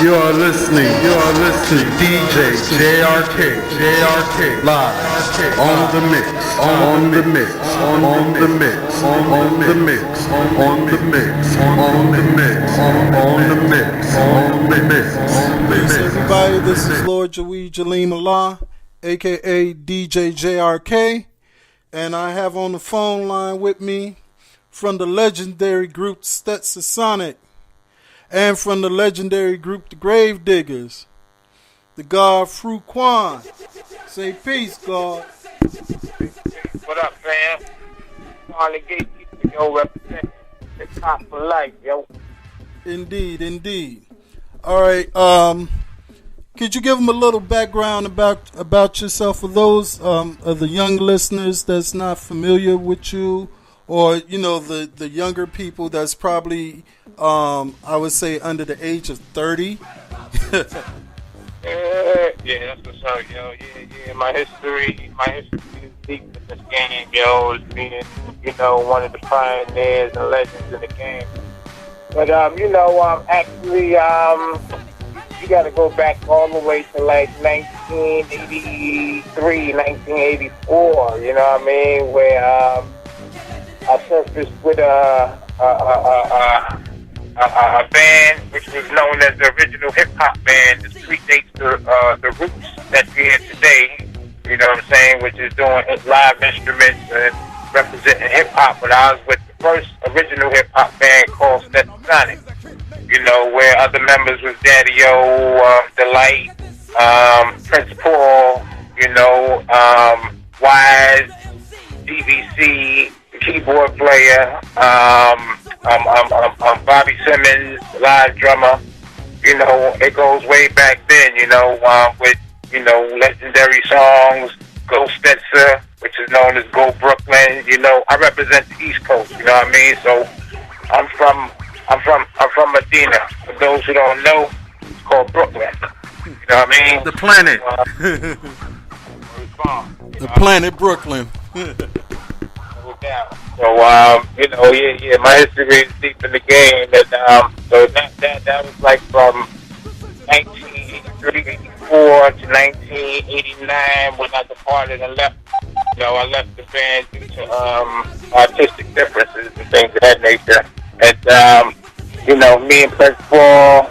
You are listening to DJ JRK live on the mix, on the mix, on the mix, on the mix, on the mix, on the mix, on the mix, on the mix. Peace, everybody. This is Lord Jaweg Jaleem Allah, aka DJ JRK, and I have on the phone line with me from the legendary group Stetson Sonic, and from the legendary group the Grave Diggers, the god Frukwan. Say peace, God. What up, fam? Harley Gatekeeper, yo, represent the top for life, yo. Indeed, indeed. All right. Could you give them a little background about yourself for those of the young listeners that's not familiar with you, or the younger people that's probably I would say under the age of 30? Yeah, that's what's up, yo. Yeah. My history is deep in this game, yo. As being, one of the pioneers and legends in the game. But actually, you got to go back all the way to like 1983, 1984. You know what I mean? Where I surfaced with a band which was known as the original hip hop band. This predates the roots that we have today. You know what I'm saying? Which is doing live instruments and representing hip hop. But I was with the first original hip hop band called Stetson Sonic. Where other members was Daddy-O, Delight, Prince Paul, Wise, DVC, the keyboard player, Bobby Simmons, live drummer. It goes way back then, with, legendary songs, Go Stetson, which is known as Go Brooklyn. I represent the East Coast, you know what I mean? So I'm from Medina. For those who don't know, it's called Brooklyn. You know what I mean? The planet. The planet Brooklyn. No doubt. So my history is deep in the game, and so that was like from 1983, 84 to 1989 when I departed and left. I left the band due to artistic differences and things of that nature. And me and Prince Paul,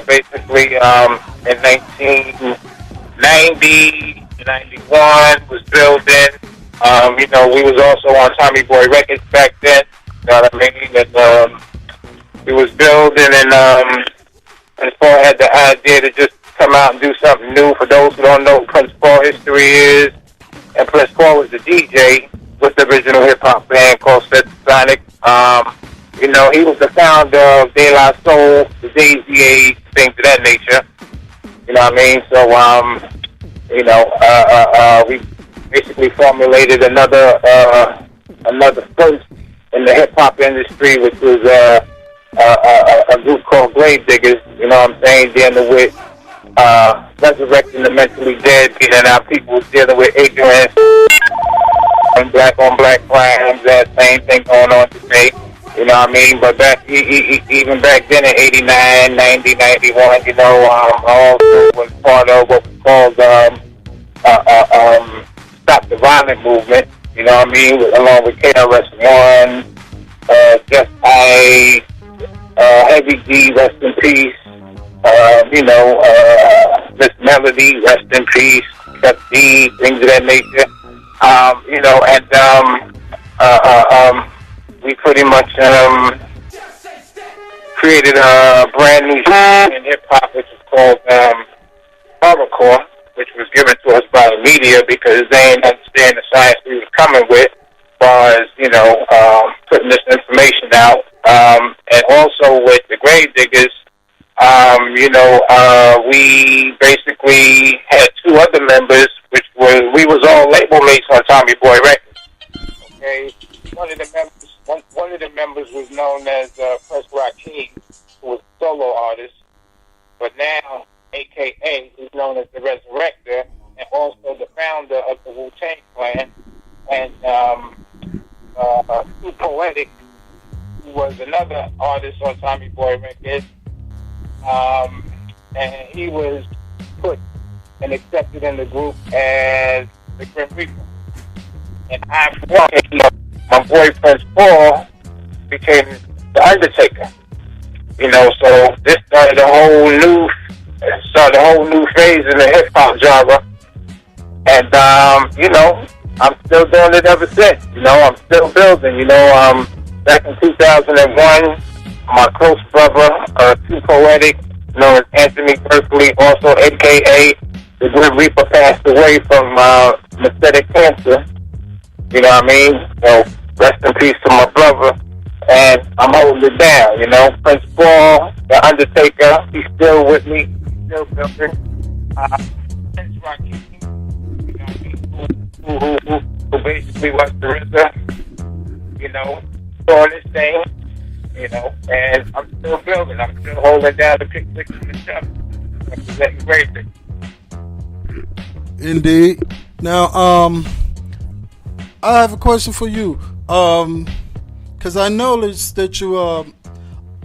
basically in 1990, 91 was building. We was also on Tommy Boy Records back then. You know what I mean? And we was building, and Prince Paul had the idea to just come out and do something new. For those who don't know what Prince Paul history is, and Prince Paul was the DJ with the original hip hop band called Stetson Sonic. He was the founder of De La Soul, the Daisy Age, things of that nature. You know what I mean? So, we basically formulated another first in the hip hop industry, which was a group called Grave Diggers. You know what I'm saying? Dealing with resurrecting the mentally dead, and our people was dealing with ignorance and black on black crimes. That same thing going on today. You know what I mean? But even back then in 89, 90, 91, I also was part of what was called Stop the Violent Movement. You know what I mean? Along with KRS-One, Just I, Heavy D, rest in peace. Miss Melody, rest in peace. Chuck D, things of that nature. We pretty much created a brand new genre in hip hop, which is called horrorcore, which was given to us by the media because they didn't understand the science we was coming with, as far as putting this information out. And also with the Grave Diggers, we basically had two other members, we was all label mates on Tommy Boy Records. Okay, one of the members was known as Press Rock King, who was a solo artist, but now, AKA, he's known as the Resurrector, and also the founder of the Wu-Tang Clan, and too poetic who was another artist on Tommy Boy Records, and he was put and accepted in the group as the Grim Reaper. And after that, my boy Prince Paul became the Undertaker. So this started a whole new phase in the hip hop genre. And I'm still doing it ever since. I'm still building. Back in 2001, my close brother, Too Poetic, known as Anthony Berkeley, also AKA the Grim Reaper, passed away from metastatic cancer. You know what I mean? So rest in peace to my brother. And I'm holding it down. Prince Paul, the Undertaker, he's still with me, he's still building. Prince Rocky, who basically was the RZA, doing his thing, and I'm still building. I'm still holding down the pick six in the shop, representing racing. Indeed. Now, I have a question for you. Because I noticed that you,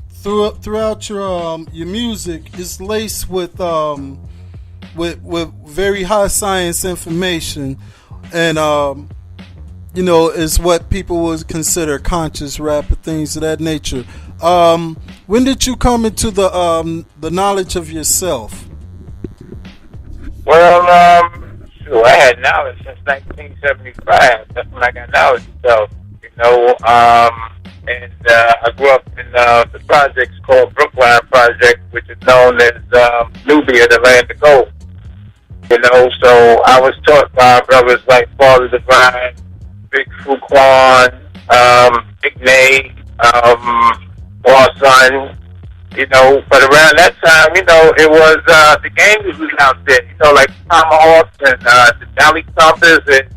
throughout your music is laced with very high science information, and is what people would consider conscious rap and things of that nature. When did you come into the knowledge of yourself? Well, I had knowledge since 1975. That's when I got knowledge. So, and I grew up in the projects called Frukwan Project, which is known as Nubia, the land of gold. So I was taught by brothers like Father Divine, Big Frukwan, Big Nay, Warson, but around that time, it was, the gangs was out there, like Tomahawks and, the Dally Stompers and,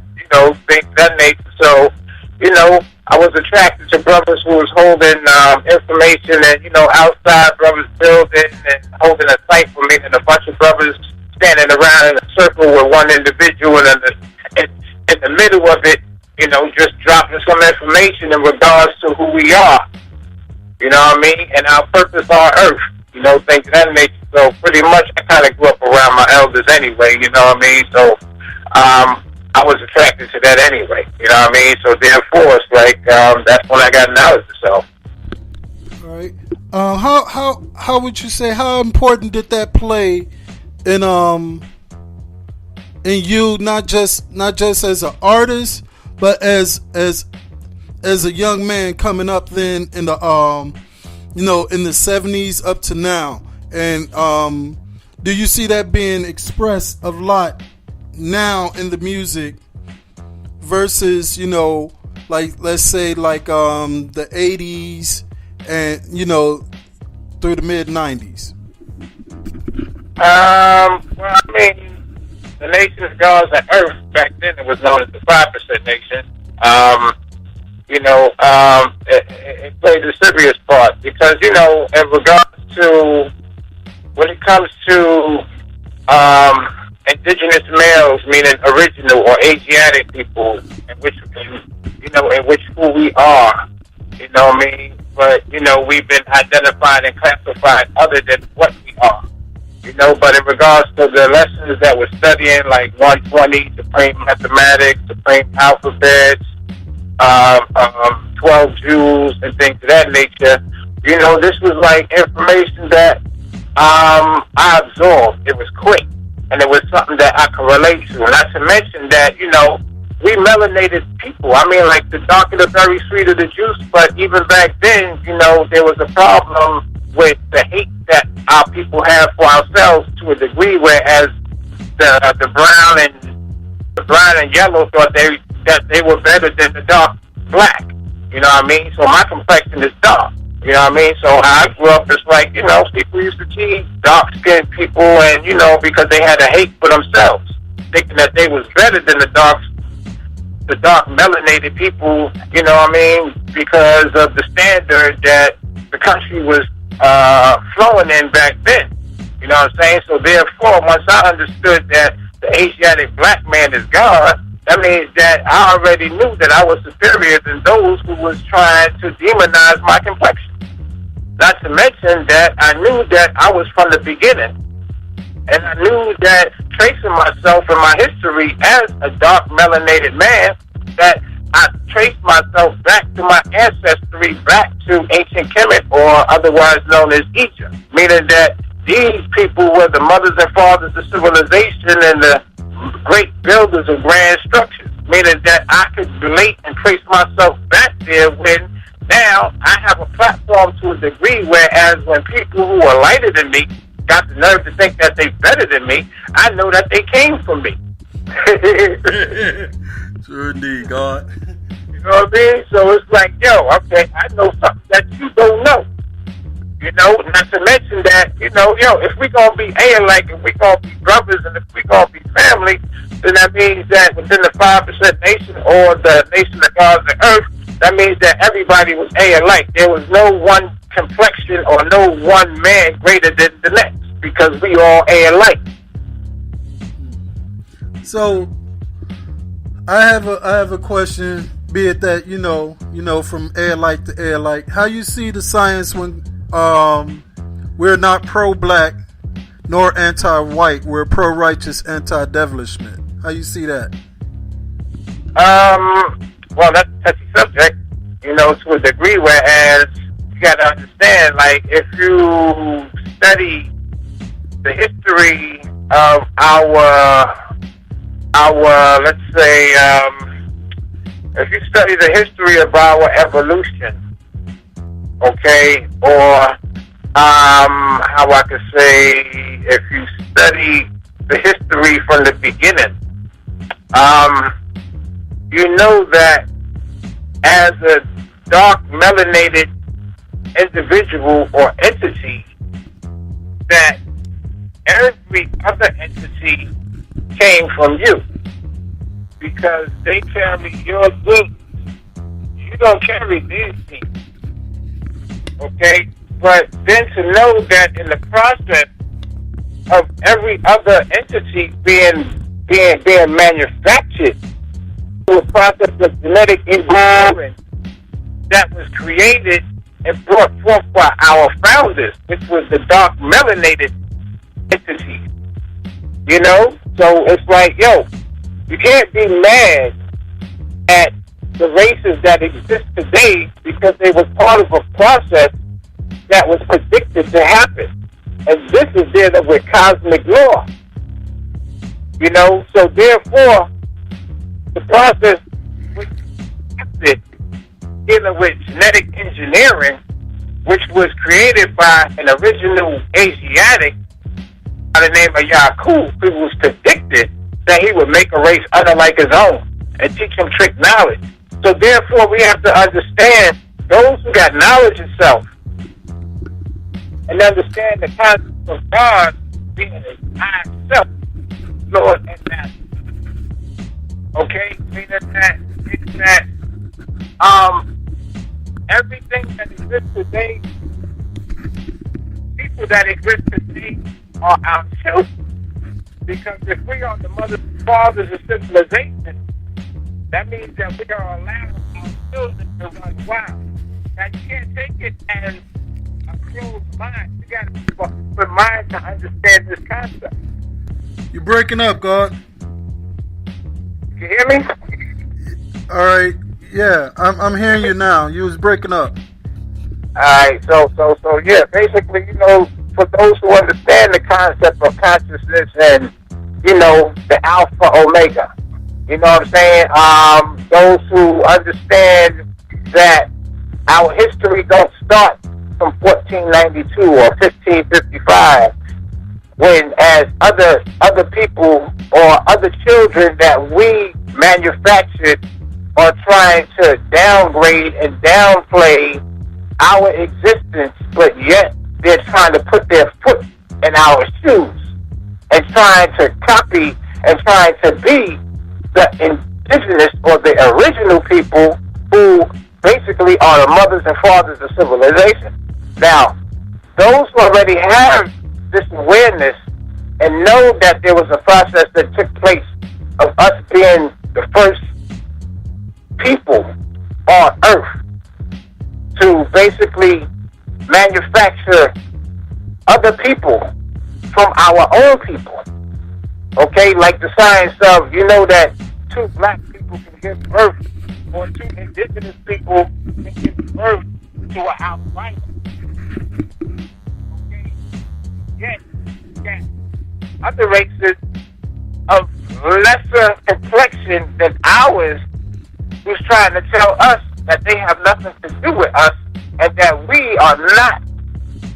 things of that nature. So, I was attracted to brothers who was holding, information and, outside brothers building and holding a cipher, meaning a bunch of brothers standing around in a circle with one individual and in the middle of it, just dropping some information in regards to who we are. You know what I mean? And our purpose on earth, things of that nature. So pretty much I kind of grew up around my elders anyway, you know what I mean? So I was attracted to that anyway, you know what I mean? So therefore, it's like that's when I got knowledge of self. All right. How would you say, how important did that play in you, not just as an artist, but as a young man coming up then in the in the 70s up to now? And do you see that being expressed a lot now in the music versus like, let's say, like the 80s and through the mid 90s? Well, I mean, the nation of gods and earth, back then it was known as the 5% nation. It played a serious part because, in regards to, when it comes to indigenous males, meaning original or Asiatic people, in which who we are, you know what I mean? But, we've been identified and classified other than what we are. But in regards to the lessons that we're studying, like 120, supreme mathematics, supreme alphabets, 12 Jews, and things of that nature, this was like information that I absorbed. It was quick, and it was something that I could relate to. Not to mention that, we melanated people. I mean, like, the darker the berry, sweeter the juice, but even back then, there was a problem with the hate that our people have for ourselves to a degree, whereas the brown and yellow thought that they were better than the dark black. You know what I mean? So my complexion is dark. You know what I mean? So how I grew up is like, people used to tease dark-skinned people, and because they had a hate for themselves, thinking that they was better than the dark melanated people. You know what I mean? Because of the standard that the country was flowing in back then. You know what I'm saying? So therefore, once I understood that the Asiatic black man is God, that means that I already knew that I was superior than those who was trying to demonize my complexion. Not to mention that I knew that I was from the beginning. And I knew that tracing myself and my history as a dark melanated man, that I traced myself back to my ancestry, back to ancient Kemet, or otherwise known as Egypt. Meaning that these people were the mothers and fathers of civilization and the great builders of grand structures. Meaning that I could relate and trace myself back there when now I have a platform to a degree, whereas when people who are lighter than me got the nerve to think that they're better than me, I know that they came from me. Sure indeed, God. You know what I mean? So it's like, yo, okay, I know something that you don't know. You know, not to mention that, you know, yo, if we're going to be alike, if we're going to be brothers, and if we're going to be family, then that means that within the 5% nation or the nation of God's and earth, that means that everybody was alike. There was no one complexion or no one man greater than the next, because we all alike. So I have a question, be it that, you know, from alike to alike. How you see the science when we're not pro-black nor anti-white, we're pro-righteous, anti-devilishment. How you see that? Well, that's a touchy subject, you know, to a degree, whereas you got to understand, like, if you study the history of our let's say, if you study the history of our evolution, okay, or how I could say, if you study the history from the beginning, you know that as a dark melanated individual or entity, that every other entity came from you, because they carry your genes. You don't carry these genes, okay? But then to know that in the process of every other entity being manufactured through a process of genetic engineering that was created and brought forth by our founders, which was the dark melanated entity. You know? So it's like, yo, you can't be mad at the races that exist today because they were part of a process that was predicted to happen. And this is dealing with cosmic law. You know? So therefore, the process which happened dealing with genetic engineering, which was created by an original Asiatic by the name of Yakub, who was predicted that he would make a race unlike his own and teach them trick knowledge. So therefore, we have to understand those who got knowledge of self and understand the concept of God being a high self, Lord and Master. Okay? Meaning that everything that exists today, people that exist today are our children. Because if we are the mothers and fathers of civilization, that means that we are allowing our children to run wild. Now, you can't take it as a closed mind. You got to keep an open mind to understand this concept. You're breaking up, God. You hear me? All right. Yeah, I'm hearing you now. You was breaking up. Alright, so yeah, basically, you know, for those who understand the concept of consciousness and, you know, the alpha omega, you know what I'm saying? Those who understand that our history don't start from 1492 or 1555, when as other people or other children that we manufactured are trying to downgrade and downplay our existence, but yet they're trying to put their foot in our shoes and trying to copy and trying to be the indigenous or the original people who basically are the mothers and fathers of civilization. Now, those who already have this awareness and know that there was a process that took place of us being the first people on Earth to basically manufacture other people from our own people. Okay, like the science of, you know, that two black people can give birth, or two indigenous people can give birth to an albino. Okay, yes, other races of lesser complexion than ours who's trying to tell us that they have nothing to do with us and that we are not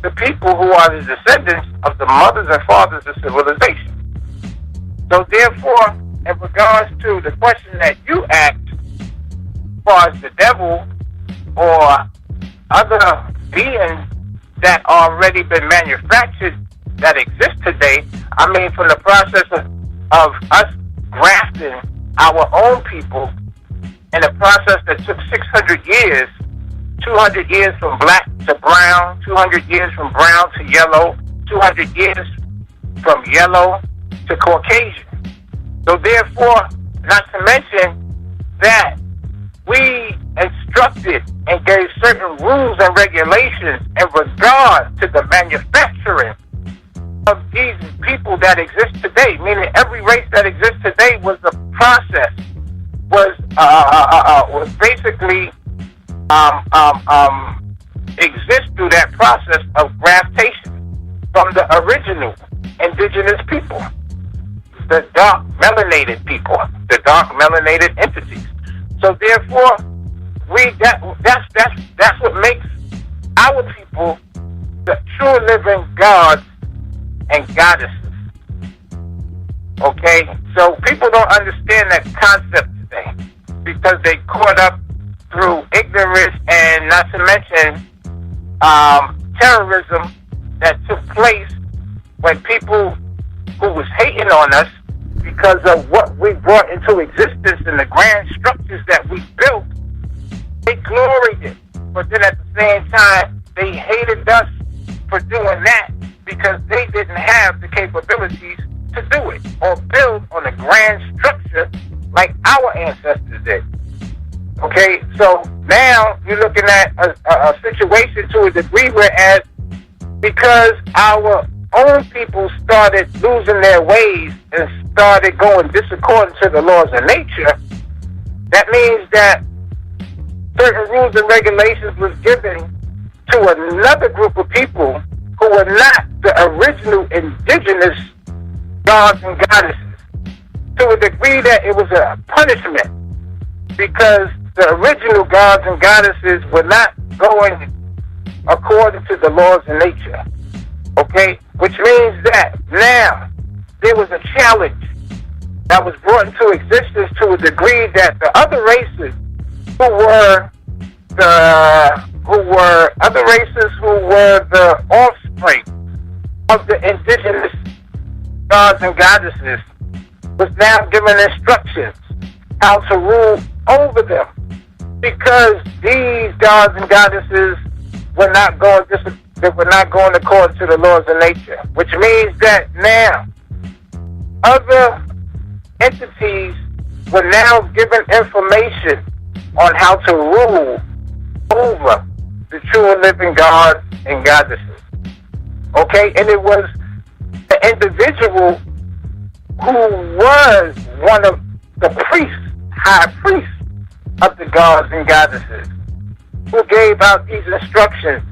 the people who are the descendants of the mothers and fathers of civilization. So therefore, in regards to the question that you asked, as far as the devil or other beings that already been manufactured that exist today, I mean, from the process of us grafting our own people in a process that took 600 years, 200 years from black to brown, 200 years from brown to yellow, 200 years from yellow to Caucasian. So therefore, not to mention that we instructed and gave certain rules and regulations in regard to the manufacturing of these people that exist today, meaning every race that exists today was the process, was basically exist through that process of graftation from the original indigenous people, the dark melanated people, the dark melanated entities. So therefore, that's what makes our people the true living gods and goddesses. Okay, so people don't understand that concept today because they caught up through ignorance and not to mention terrorism that took place when people who was hating on us because of what we brought into existence and the grand structures that we built, they gloried it. But then at the same time, they hated us for doing that because they didn't have the capabilities to do it or build on a grand structure like our ancestors did. Okay, so now you're looking at a situation to a degree whereas because our own people started losing their ways and started going disaccording to the laws of nature, that means that certain rules and regulations was given to another group of people who were not the original indigenous gods and goddesses, to a degree that it was a punishment because the original gods and goddesses were not going according to the laws of nature. Okay? Which means that now there was a challenge that was brought into existence to a degree that the other races who were the offspring of the indigenous gods and goddesses was now given instructions how to rule over them because these gods and goddesses were not going according to the laws of nature, which means that now other entities were now given information on how to rule over the true and living gods and goddesses. Okay, and it was the individual who was one of the priests, high priests of the gods and goddesses, who gave out these instructions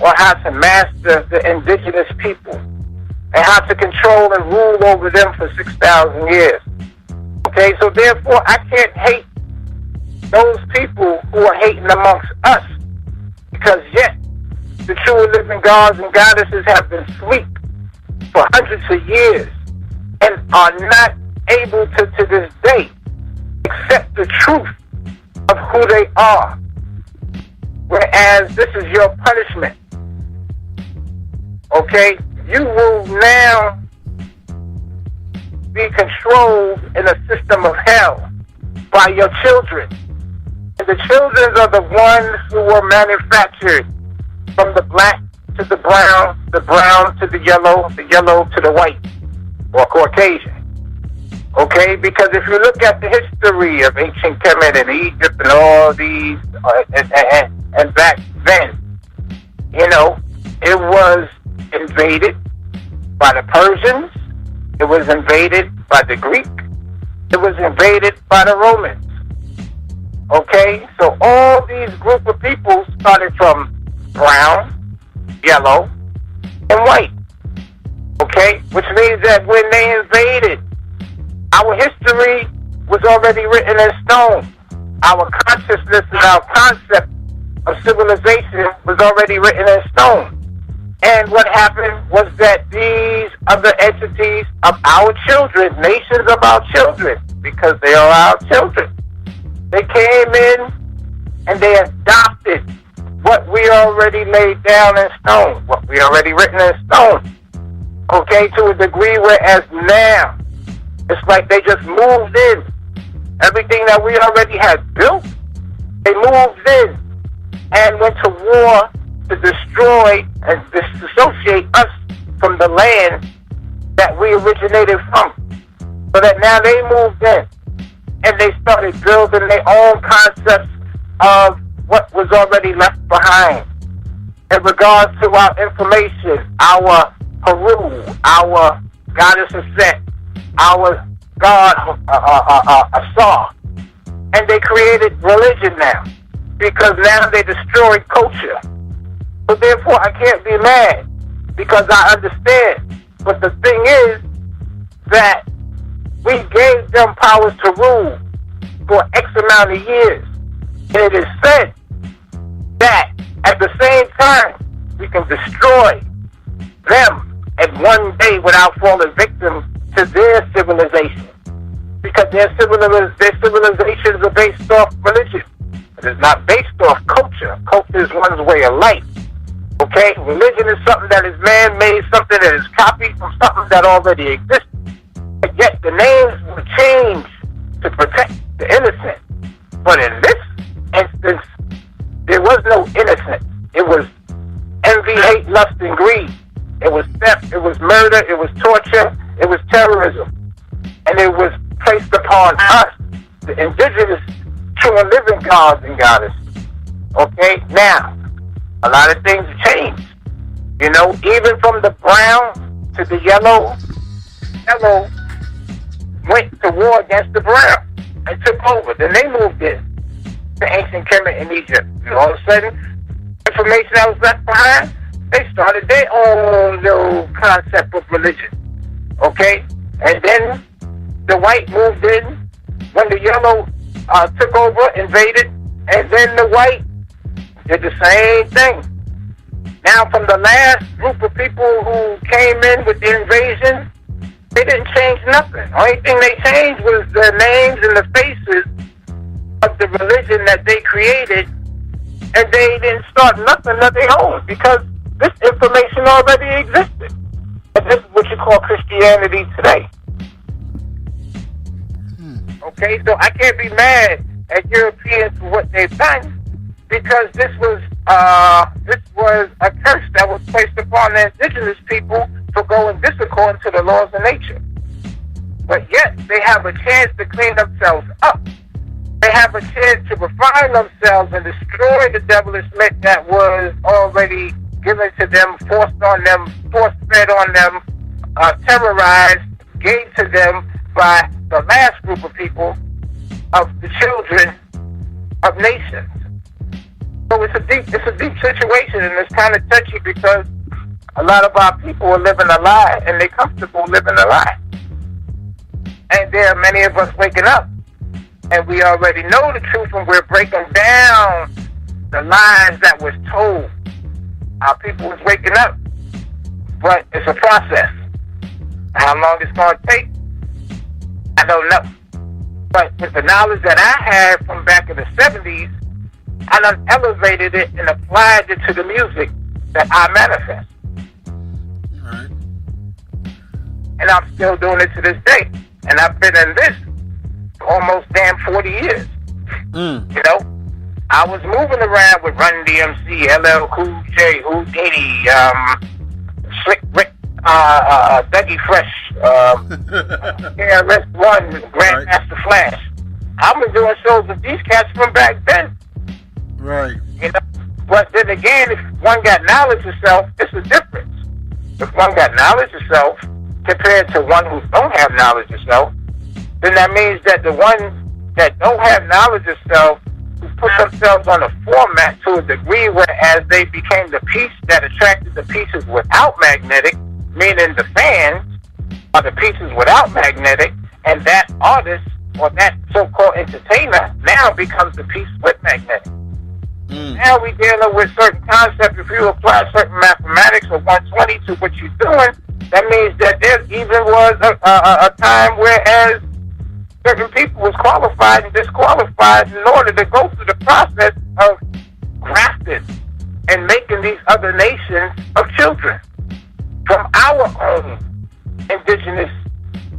on how to master the indigenous people and how to control and rule over them for 6,000 years. Okay, so therefore I can't hate those people who are hating amongst us because yet the true living gods and goddesses have been asleep for hundreds of years and are not able to this day accept the truth of who they are. Whereas this is your punishment. Okay? You will now be controlled in a system of hell by your children. And the children are the ones who were manufactured from the black to the brown to the yellow to the white, or Caucasian. Okay, because if you look at the history of ancient Kemet and Egypt and all these, and back then, you know, it was invaded by the Persians, it was invaded by the Greek, it was invaded by the Romans. Okay, so all these group of people started from brown, yellow, and white. Okay, which means that when they invaded, our history was already written in stone. Our consciousness and our concept of civilization was already written in stone. And what happened was that these other entities of our children, nations of our children, because they are our children, they came in and they adopted what we already laid down in stone, what we already written in stone. Okay, to a degree, whereas now, it's like they just moved in. Everything that we already had built, they moved in and went to war to destroy and disassociate us from the land that we originated from. So that now they moved in and they started building their own concepts of what was already left behind. In regards to our information, our Haru, our goddess of Set, our god Asar, and they created religion now because now they destroyed culture. So therefore, I can't be mad because I understand. But the thing is that we gave them powers to rule for X amount of years, and it is said that at the same time we can destroy them at one day without falling victim to their civilization, because their civilizations are based off religion. It is not based off culture. Culture is one's way of life. Okay? Religion is something that is man-made, something that is copied from something that already exists. And yet the names were changed to protect the innocent. But in this instance, there was no innocence. It was envy, hate, lust, and greed. It was theft, it was murder, it was torture, it was terrorism. And it was placed upon us, the indigenous, true and living gods and goddesses. Okay? Now, a lot of things have changed. You know, even from the brown to the yellow went to war against the brown and took over. Then they moved in to ancient Kemet in Egypt. And all of a sudden, information that was left behind, they started their own little concept of religion. Okay? And then the white moved in when the yellow took over, invaded, and then the white did the same thing. Now, from the last group of people who came in with the invasion, they didn't change nothing. Only thing they changed was the names and the faces of the religion that they created, and they didn't start nothing of their own because this information already existed. And this is what you call Christianity today. Okay, so I can't be mad at Europeans for what they've done because this was a curse that was placed upon the indigenous people for going disaccording to the laws of nature. But yet they have a chance to clean themselves up. They have a chance to refine themselves and destroy the devilish myth that was already given to them, forced on them, force-fed on them, terrorized, gave to them by the last group of people of the children of nations. So it's a deep situation, and it's kind of touchy because a lot of our people are living a lie, and they're comfortable living a lie. And there are many of us waking up, and we already know the truth, and we're breaking down the lies that was told. Our people is waking up, but it's a process. How long it's going to take, I don't know. But with the knowledge that I had from back in the 70s, I done elevated it and applied it to the music that I manifest. Right. And I'm still doing it to this day. And I've been in this for almost damn 40 years. You know? I was moving around with Run DMC, LL Cool J, Houdini, Slick Rick, Dougie Fresh, KRS-One, Grandmaster Flash. I've been doing shows with these cats from back then. Right. You know, but then again, if one got knowledge of self, it's a difference. If one got knowledge of self compared to one who don't have knowledge of self, then that means that the ones that don't have knowledge of self who put themselves on a format to a degree, whereas they became the piece that attracted the pieces without magnetic, meaning the fans are the pieces without magnetic, and that artist or that so-called entertainer now becomes the piece with magnetic. Now we dealing with certain concepts. If you apply certain mathematics of 120 to what you're doing, that means that there even was a time whereas certain people was qualified and disqualified in order to go through the process of grafting and making these other nations of children from our own indigenous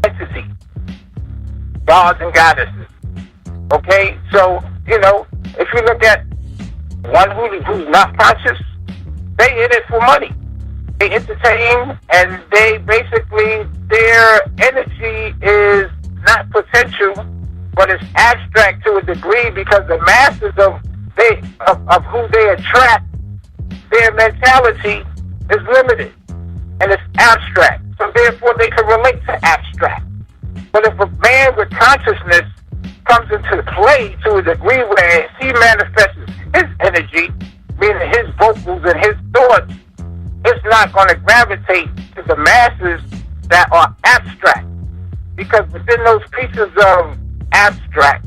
entity, gods and goddesses. Okay, so you know, if you look at one who's not conscious, they in it for money. They entertain, and they basically, their energy is not potential, but it's abstract to a degree because the masses of who they attract, their mentality is limited, and it's abstract. So therefore, they can relate to abstract. But if a man with consciousness comes into play to a degree where he manifests his energy, meaning his vocals and his thoughts, it's not going to gravitate to the masses that are abstract. Because within those pieces of abstract,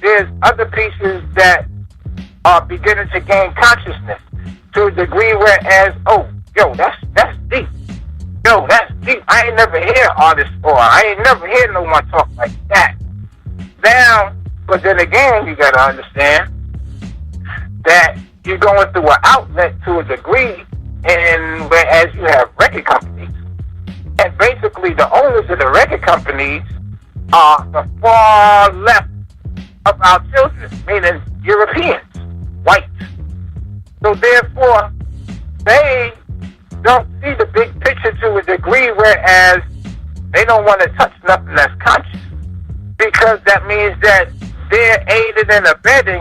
there's other pieces that are beginning to gain consciousness to a degree whereas, oh, yo, that's deep. Yo, that's deep. I ain't never hear artists, or I ain't never hear no one talk like that. Now, but then again, you got to understand that you're going through an outlet to a degree, and whereas you have record companies, and basically the owners of the record companies are the far left of our children, meaning Europeans, whites. So therefore, they don't see the big picture to a degree, whereas they don't want to touch nothing that's conscious, because that means that they're aided and abetting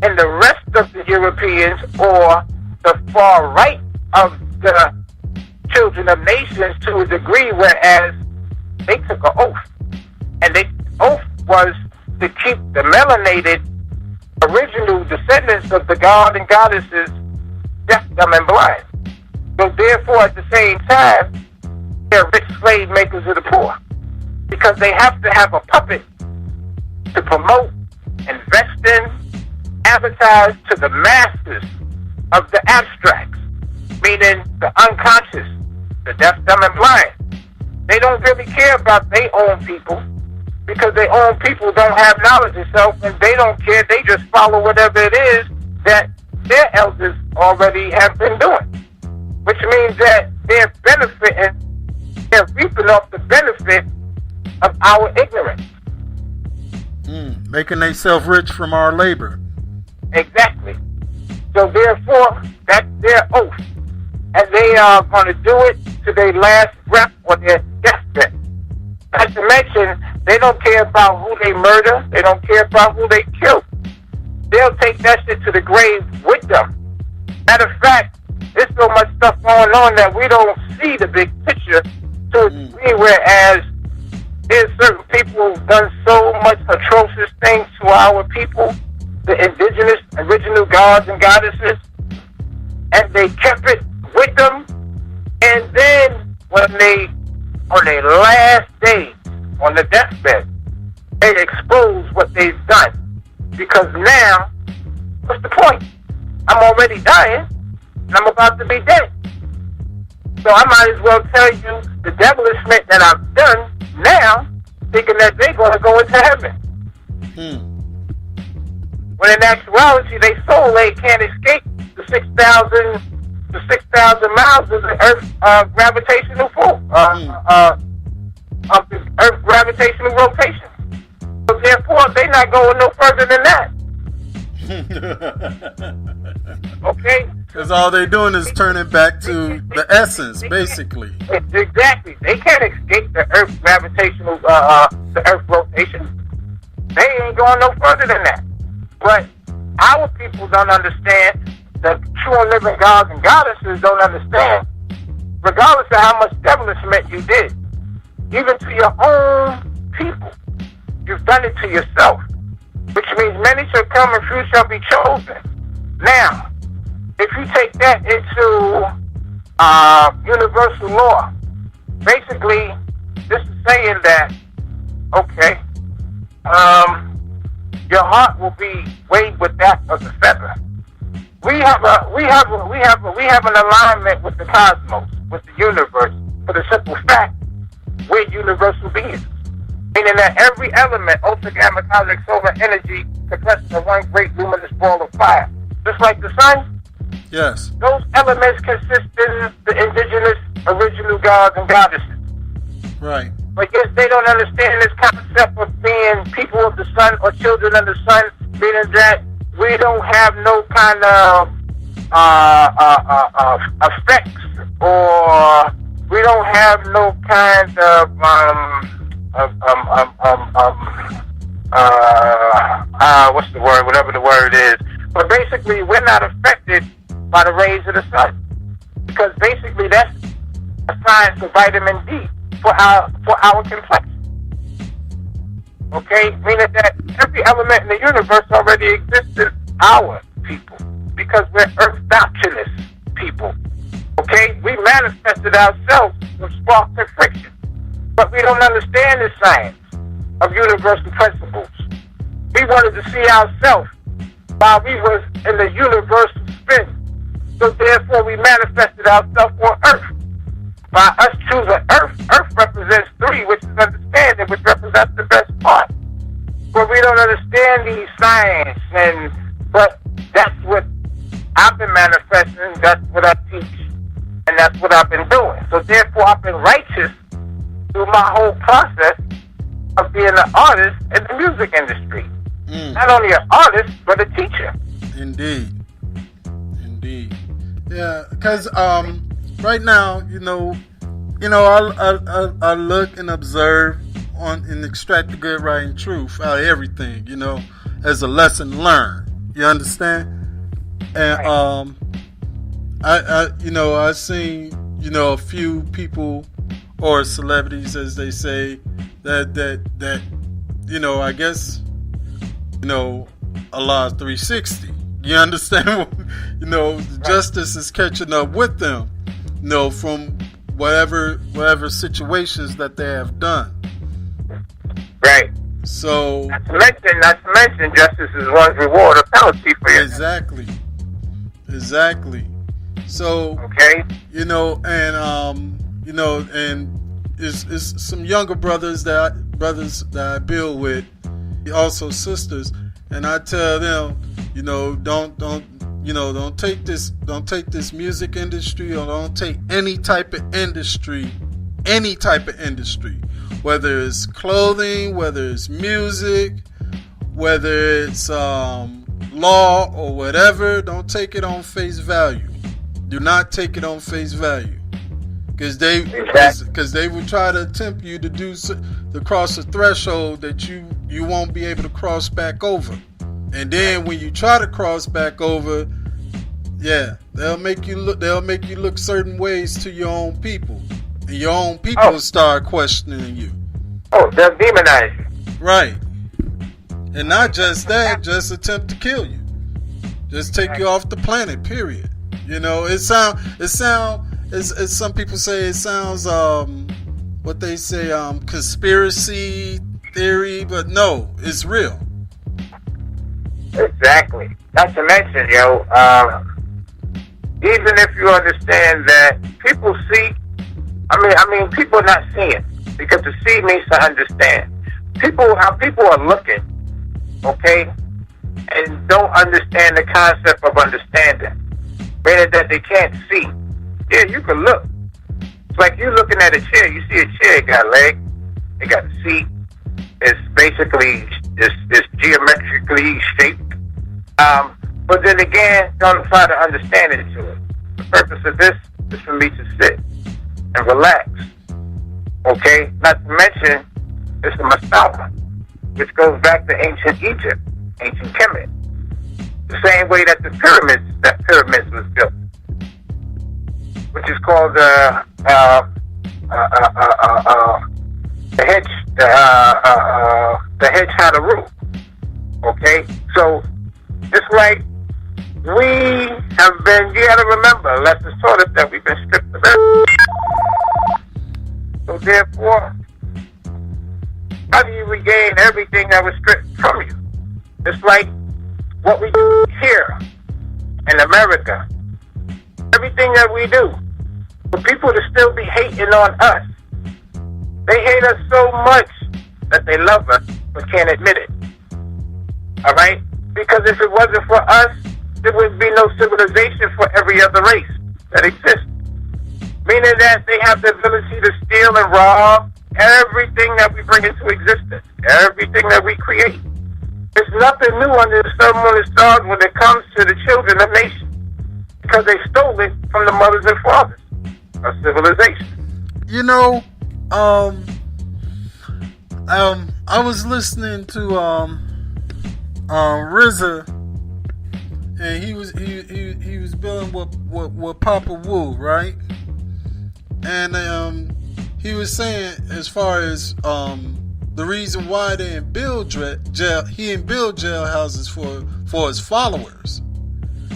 in the rest of the Europeans or the far right of the children of nations to a degree, whereas they took an oath. And the oath was to keep the melanated original descendants of the god and goddesses deaf, dumb, and blind. So therefore, at the same time, they're rich slave makers of the poor, because they have to have a puppet to promote, invest in, advertise to the masses of the abstracts, meaning the unconscious, the deaf, dumb, and blind. They don't really care about their own people, because their own people don't have knowledge of self, and they don't care. They just follow whatever it is that their elders already have been doing, which means that they're benefiting, they're reaping off the benefit of our ignorance. Making themselves rich from our labor. Exactly. So therefore, that's their oath. And they are going to do it to their last breath or their deathbed. Not to mention, they don't care about who they murder. They don't care about who they kill. They'll take that shit to the grave with them. Matter of fact, there's so much stuff going on that we don't see the big picture to a degree, whereas there's certain people who've done so much atrocious things to our people, the indigenous, original gods and goddesses, and they kept it with them. And then when they, on their last day, on the deathbed, they expose what they've done. Because now, what's the point? I'm already dying, and I'm about to be dead. So I might as well tell you the devilishment that I've done now, thinking that they're going to go into heaven. When in actuality, their soul, they can't escape the 6,000 miles of the Earth gravitational pull, of the Earth gravitational rotation. So therefore, they're not going no further than that. Okay, Because all they're doing is turning back to the essence, basically. Exactly. They can't escape the Earth's gravitational, the Earth rotation. They ain't going no further than that. But our people don't understand. The true and living gods and goddesses don't understand. Regardless of how much devilishment you did, even to your own people, you've done it to yourself. Which means many shall come and few shall be chosen. Now, if you take that into universal law, basically, this is saying that, okay, your heart will be weighed with that of the feather. We have an alignment with the cosmos, with the universe, for the simple fact we're universal beings. Meaning that every element, ultra gamma cosmic solar energy, compressed into one great luminous ball of fire. Just like the sun, Yes. those elements consist in the indigenous original gods and goddesses. Right. But yes, they don't understand this concept of being people of the sun or children of the sun, meaning that we don't have no kind of effects, or we don't have no kind of what's the word? Whatever the word is. But basically, we're not affected by the rays of the sun, because basically that's a science of vitamin D for our complexion. Okay, meaning that every element in the universe already exists in our people, because we're Earth doctrinist people. Okay, we manifested ourselves with sparks and friction, but we don't understand the science of universal principles. We wanted to see ourselves while we was in the universal spin, so therefore we manifested ourselves on Earth. By us choosing Earth represents 3, which is understanding, which represents the best part. But we don't understand these science, but that's what I've been manifesting, that's what I teach, and that's what I've been doing. So therefore I've been righteous through my whole process of being an artist in the music industry. Not only an artist, but a teacher. Indeed. Yeah, because right now, I look and observe and extract the good, right, and truth out of everything, as a lesson learned. You understand? And I seen a few people or celebrities, as they say, that I guess Allah 360. You understand? The justice is catching up with them, from whatever situations that they have done. Right. So not to mention justice is one's reward or penalty for you. Exactly. So okay. And it's some younger brothers that I build with, also sisters, and I tell them, don't take this music industry, or don't take any type of industry, whether it's clothing, whether it's music, whether it's law or whatever. Don't take it on face value. Do not take it on face value, because they will try to tempt you to cross a threshold that you won't be able to cross back over. And then when you try to cross back over, they'll make you look certain ways to your own people, and your own people start questioning you. Oh, they'll demonize you. Right. And not just that, just attempt to kill you, just take you off the planet. Period. As some people say, it sounds what they say, conspiracy theory, but no, it's real. Exactly. Not to mention, even if you understand that people see, people are not seeing, because to see means to understand. How people are looking, okay, and don't understand the concept of understanding, meaning that they can't see. Yeah, you can look. It's like you looking at a chair. You see a chair, it got legs, it got a seat. It's basically it's geometrically shaped. But then again, don't try to understand it to it. The purpose of this is for me to sit and relax. Okay? Not to mention, it's a Mastaba, which goes back to ancient Egypt, ancient Kemet. The same way that the pyramids was built, which is called the hedge Hadaru. Okay? So, it's like we have been, you gotta remember, lessons taught us that we've been stripped of everything. So therefore, how do you regain everything that was stripped from you? It's like what we do here in America. Everything that we do, for people to still be hating on us. They hate us so much that they love us but can't admit it. Alright? Because if it wasn't for us, there would be no civilization for every other race that exists. Meaning that they have the ability to steal and rob everything that we bring into existence, everything that we create. There's nothing new under the sun when it starts when it comes to the children of nations, because they stole it from the mothers and fathers of civilization. You know, I was listening to RZA, and he was building with Papa Wu, right? And he was saying, as far as the reason why they didn't build jailhouses for his followers,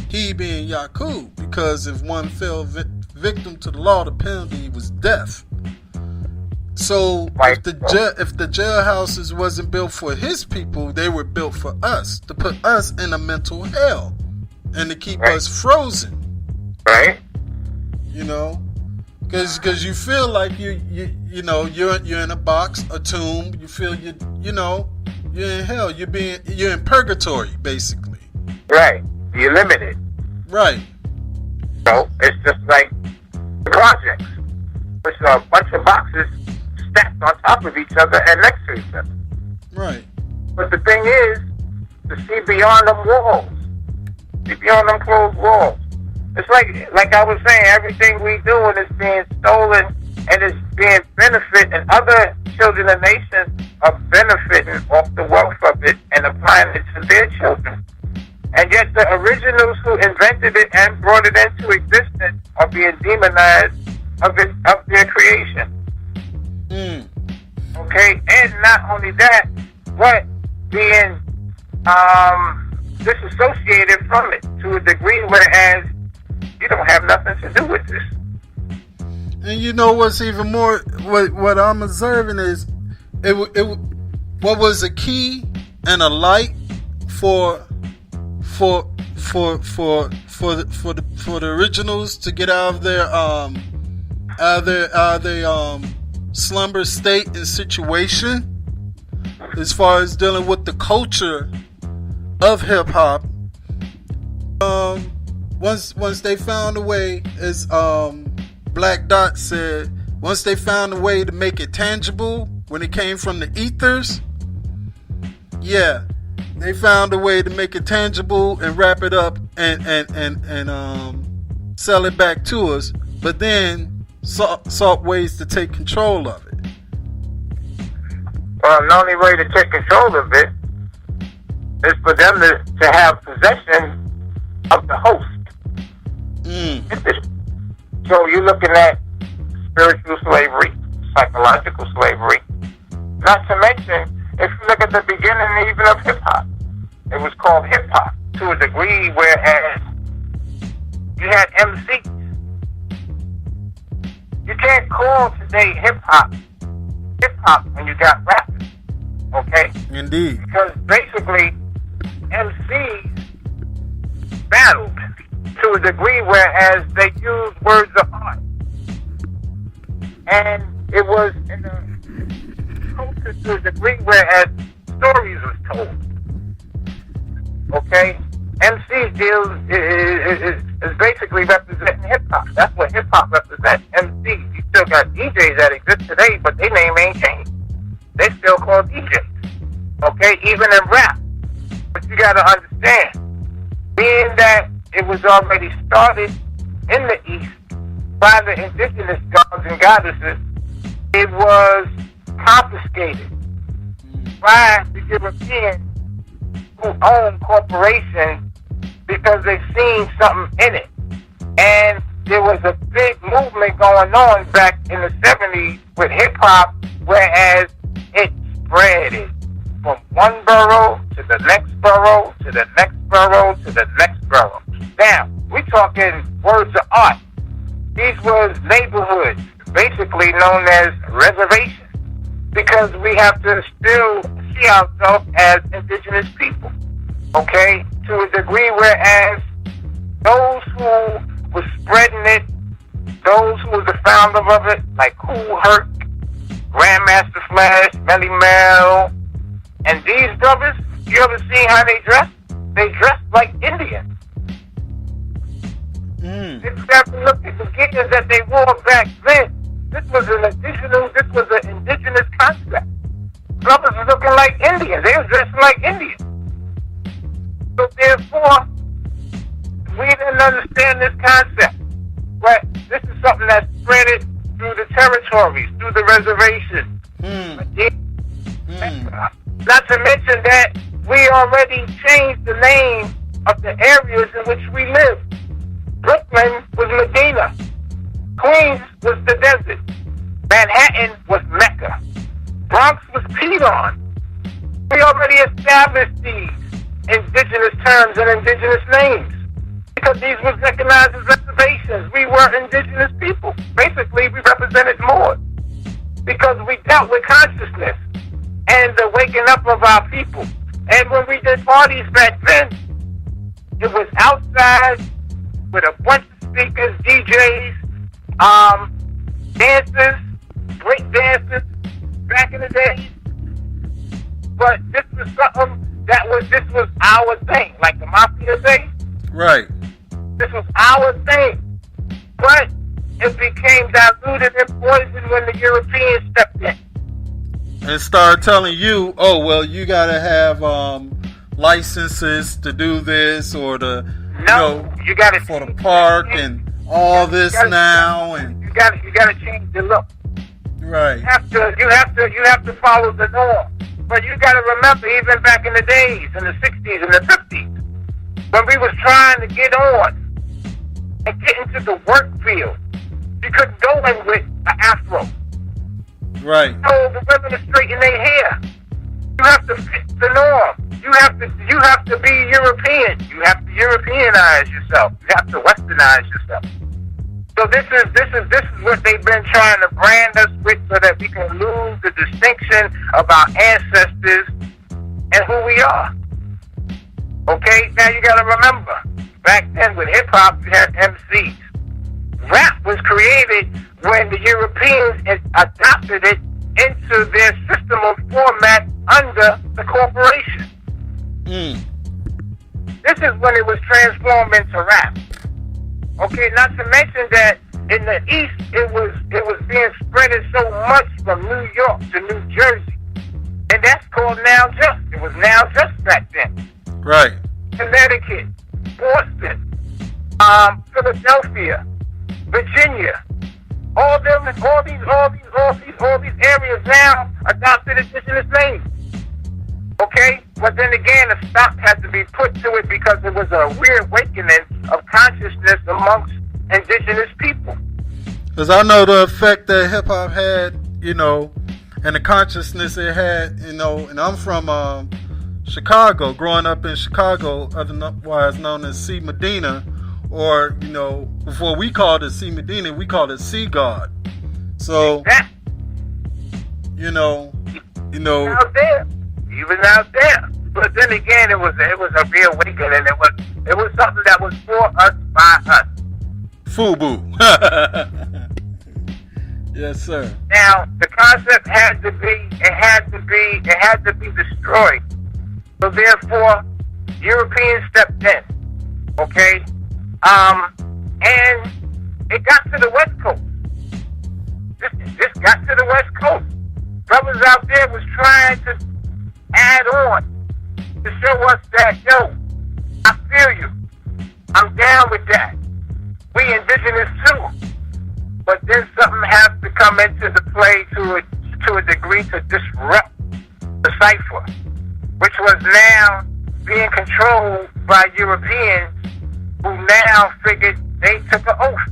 he being Yakub, because if one fell victim to the law, the penalty was death. So if the jailhouses wasn't built for his people, they were built for us, to put us in a mental hell and to keep us frozen. Right. You know, because you feel like you're in a box, a tomb. You feel you're in hell. You're in purgatory, basically. Right. You're limited. Right. So it's just like the projects, which are a bunch of boxes stacked on top of each other and next to each other. Right. But the thing is, to see beyond them walls, see beyond them closed walls. It's like I was saying, everything we doing is being stolen and is being benefit, and other children of nations are benefiting off the wealth of it and applying it to their children. And yet the originals who invented it and brought it into existence are being demonized of their creation. Okay, and not only that, but being disassociated from it to a degree, whereas you don't have nothing to do with this. And you know what's even more, what I'm observing is, what was a key and a light for the originals to get out of their slumber state and situation, as far as dealing with the culture of hip hop. Once they found a way, as Black Dot said, once they found a way to make it tangible when it came from the ethers, yeah, they found a way to make it tangible and wrap it up and sell it back to us, but then sought ways to take control of it. Well, the only way to take control of it is for them to have possession of the host. So you're looking at spiritual slavery, psychological slavery. Not to mention, if you look at the beginning even of hip-hop, it was called hip-hop to a degree, whereas you had MCs. You can't call today hip-hop when you got rappers, okay? Indeed. Because basically, MCs battled to a degree, whereas they used words of art. And it was in a culture to a degree, whereas stories was told. Okay? MC is basically representing hip-hop. That's what hip-hop represents, MCs. You still got DJs that exist today, but their name ain't changed. They still called DJs. Okay? Even in rap. But you gotta understand, being that it was already started in the East by the indigenous gods and goddesses, it was confiscated by the Europeans who own corporations because they've seen something in it. And there was a big movement going on back in the 70s with hip-hop, whereas it spread it from one borough to the next borough to the next borough to the next borough. Now, we're talking words of art. These were neighborhoods, basically known as reservations, because we have to still see ourselves as indigenous people, okay, to a degree, whereas those who were spreading it, those who was the founder of it, like Kool Herc, Grandmaster Flash, Melly Mel, and these brothers, you ever seen how they dress? They dress like Indians. If you have to look at the gear that they wore back then, this was an indigenous concept. Brothers were looking like Indians. They were dressing like Indians. So therefore, we didn't understand this concept. But this is something that spread it through the territories, through the reservations. Not to mention that we already changed the name of the areas in which we live. Brooklyn was Medina. Queens was the desert. Manhattan was Mecca. Bronx was Piedmont. We already established these indigenous terms and indigenous names because these were recognized as reservations. We were indigenous people. Basically, we represented more because we dealt with consciousness and the waking up of our people. And when we did parties back then, it was outside with a bunch of speakers, DJs, dancers, break dancers back in the day. But this was something this was our thing, like the Mafia thing. Right. This was our thing. But it became diluted and poisoned when the Europeans stepped in. And started telling you, oh, well, you got to have licenses to do this or to, you got to for the park and all this now, and you got to change the look. Right. You have to follow the norm. But you got to remember, even back in the days, in the 60s and the 50s, when we was trying to get on and get into the work field, you couldn't go in with an afro. Right. So the women to straighten their hair. You have to fit the norm. You have to be European. You have to Europeanize yourself. You have to Westernize yourself. So this is what they've been trying to brand us with, so that we can lose the distinction of our ancestors and who we are. Okay, now you got to remember, back then with hip hop, you had MCs. Rap was created when the Europeans adopted it into their system of format under the corporation. This is when it was transformed into rap. Okay, not to mention that in the East, it was being spreaded so much from New York to New Jersey. And that's called Now Just. It was Now Just back then. Right. Connecticut, Boston, Philadelphia, Virginia. All these areas now adopted indigenous names. Okay? But then again, a stop had to be put to it because it was a weird awakening of consciousness amongst indigenous people. Because I know the effect that hip hop had, and the consciousness it had, and I'm from Chicago, growing up in Chicago, otherwise known as C Medina, or, before we called it C Medina, we called it C God. So, out there. Even out there. But then again, it was a reawakening. It was something that was for us, by us. FUBU. Yes, sir. Now, the concept had to be destroyed. So therefore, Europeans stepped in. Okay? And it got to the West Coast. This got to the West Coast. Brothers out there was trying to add on to show us that, I feel you. I'm down with that. We indigenous too. But then something has to come into the play to a degree to disrupt the cipher, which was now being controlled by Europeans who now figured they took an oath.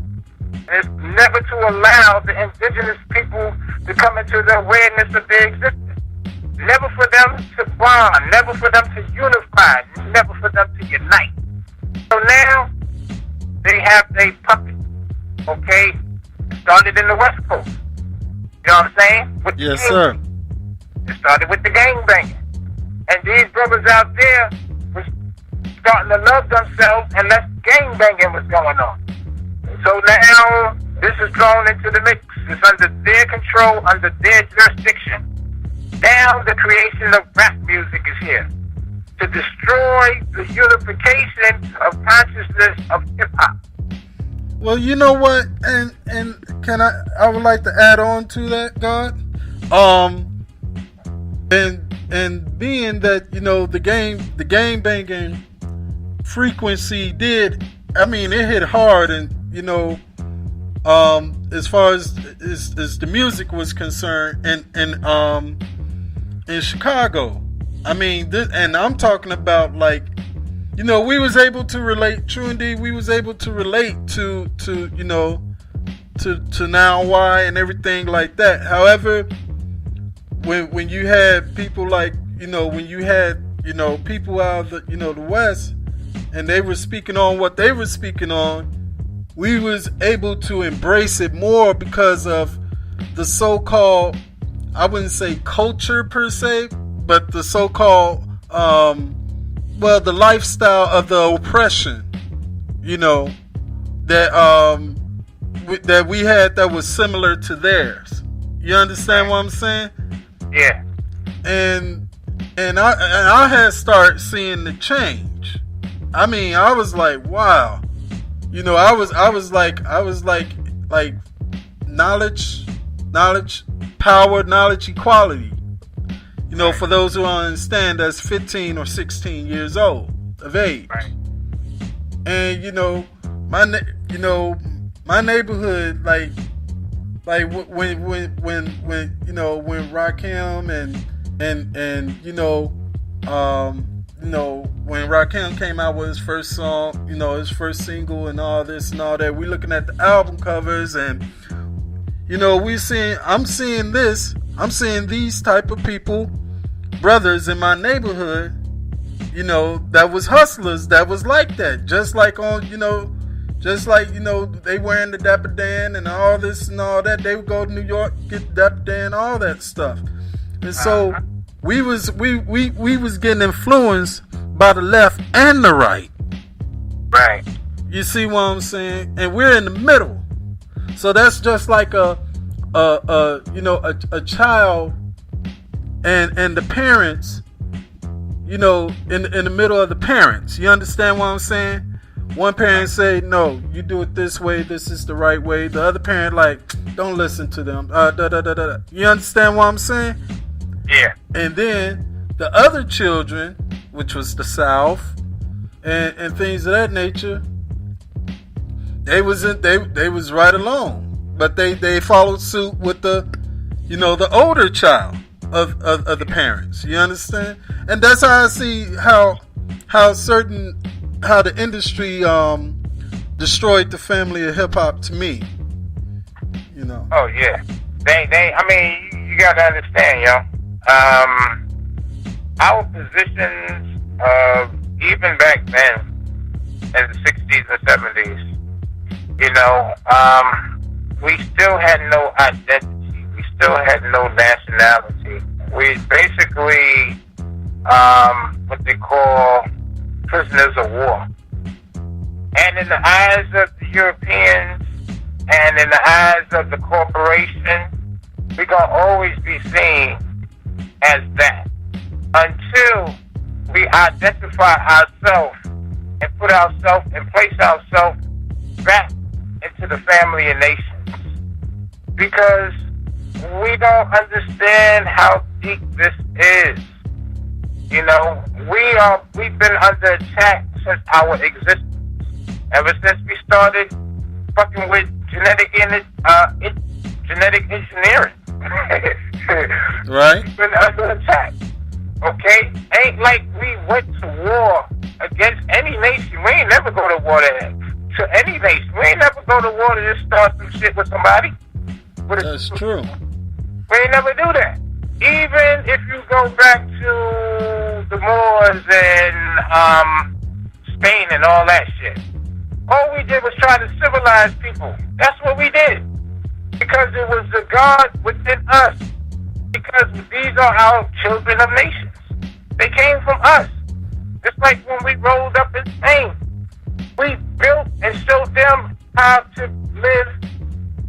And it's never to allow the indigenous people to come into the awareness of their existence. Never for them to bond, never for them to unify, never for them to unite. So now, they have their puppet, okay? Started in the West Coast. You know what I'm saying? With Yes, sir. It started with the gangbanging. And these brothers out there was starting to love themselves and less gangbanging was going on. So now, this is thrown into the mix. It's under their control, under their jurisdiction. Now the creation of rap music is here to destroy the unification of consciousness of hip-hop. Well, you know what, and can I would like to add on to that, God. And being that, you know, the game banging frequency did, I mean, it hit hard, and you know, as far as the music was concerned, in Chicago, I mean, and I'm talking about, like, you know, we was able to relate, true indeed, we was able to relate to you know, to Now Why and everything like that. However, when you had people like, you know, when you had, you know, people out of the, you know, the West, and they were speaking on what they were speaking on, we was able to embrace it more because of the so-called, I wouldn't say culture per se, but the so-called, well, the lifestyle of the oppression, you know, that that we had that was similar to theirs. You understand what I'm saying? Yeah. And I had started seeing the change. I mean, I was like, wow. You know, I was like knowledge, power, knowledge, equality. You know, for those who don't understand, that's 15 or 16 years old of age. Right. And you know, my neighborhood, like when you know, when Rakim and you know, when Rakim came out with his first song, you know, his first single and all this and all that, we looking at the album covers, and you know, I'm seeing these type of people, brothers in my neighborhood, you know, that was hustlers, that was like that, just like on, you know, they wearing the Dapper Dan and all this and all that. They would go to New York, get Dapper Dan, all that stuff. And so we was getting influenced by the left and the right. Right. You see what I'm saying? And we're in the middle. So that's just like a child and the parents, you know, in the middle of the parents. You understand what I'm saying? One parent say, no, you do it this way, this is the right way. The other parent, like, don't listen to them. You understand what I'm saying? Yeah. And then the other children, which was the South and things of that nature, they was right along, but they followed suit with the, you know, the older child of the parents. You understand? And that's how I see how the industry destroyed the family of hip hop to me. You know. Oh yeah. I mean, you gotta understand, yo. Our positions, even back then, in the 60s and 70s, you know, we still had no identity. We still had no nationality. We basically, what they call prisoners of war. And in the eyes of the Europeans and in the eyes of the corporation, we're going to always be seen as that until we identify ourselves and put ourselves and place ourselves back into the family of nations. Because we don't understand how deep this is. You know, we've been under attack since our existence. Ever since we started fucking with genetic engineering. Right. We've been under attack. Okay? Ain't like we went to war against any nation. We ain't never go to war to any nation. We ain't never go to war to just start some shit with somebody. That's true. We ain't never do that. Even if you go back to the Moors and Spain and all that shit, all we did was try to civilize people. That's what we did. Because it was the God within us. Because these are our children of nations. They came from us. It's like when we rolled up in Spain. We built and showed them how to live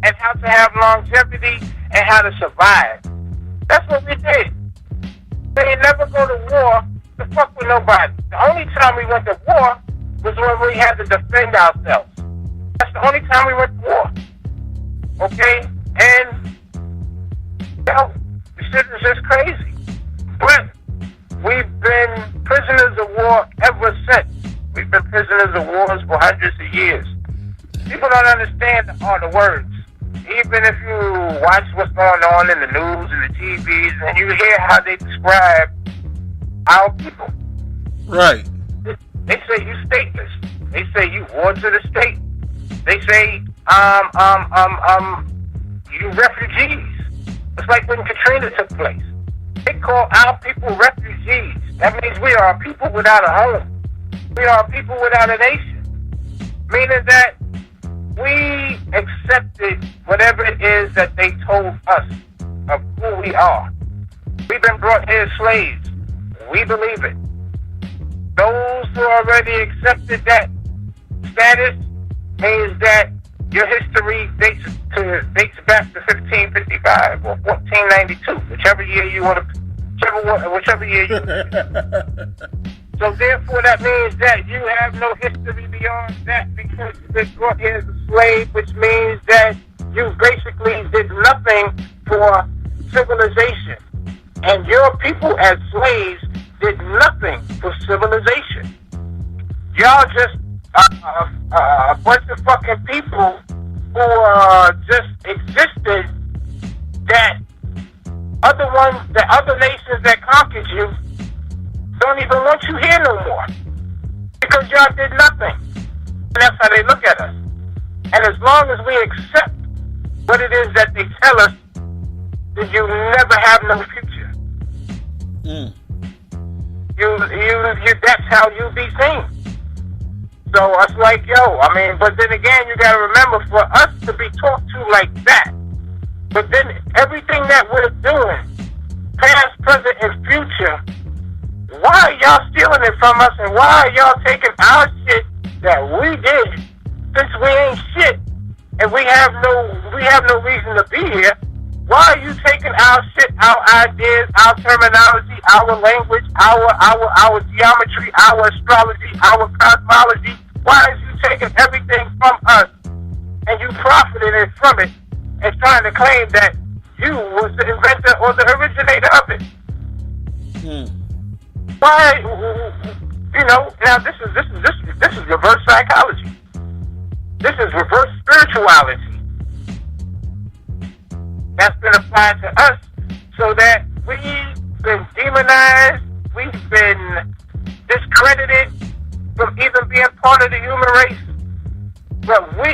and how to have longevity and how to survive. That's what we did. We ain't never go to war to fuck with nobody. The only time we went to war was when we had to defend ourselves. That's the only time we went to war. Okay? And, yo, the shit is just crazy. But we've been prisoners of war ever since. We've been prisoners of wars for hundreds of years. People don't understand all the words. Even if you watch what's going on in the news and the TVs and you hear how they describe our people. Right. They say you stateless. They say you war to the state. They say, you refugees. It's like when Katrina took place. They call our people refugees. That means we are a people without a home. We are a people without a nation. Meaning that we accepted whatever it is that they told us of who we are. We've been brought here as slaves. We believe it. Those who already accepted that status means that your history dates back to 1555 or 1492, whichever year you want to, whichever year you. So therefore, that means that you have no history beyond that because you've been brought here as a slave, which means that you basically did nothing for civilization, and your people as slaves did nothing for civilization. Y'all just a bunch of fucking people who just existed that other nations that conquered you don't even want you here no more because y'all did nothing. And that's how they look at us. And as long as we accept what it is that they tell us, then you never have no future. You that's how you be seen. So it's like, but then again, you gotta remember, for us to be talked to like that, but then everything that we're doing, past, present, and future, why are y'all stealing it from us, and why are y'all taking our shit that we did, since we ain't shit, and we have no reason to be here? Why are you taking our shit, our ideas, our terminology, our language, our geometry, our astrology, our cosmology? Why are you taking everything from us and you profiting from it and trying to claim that you was the inventor or the originator of it? Why? Now this is reverse psychology. This is reverse spirituality. That's been applied to us so that we've been demonized, we've been discredited from even being part of the human race. But we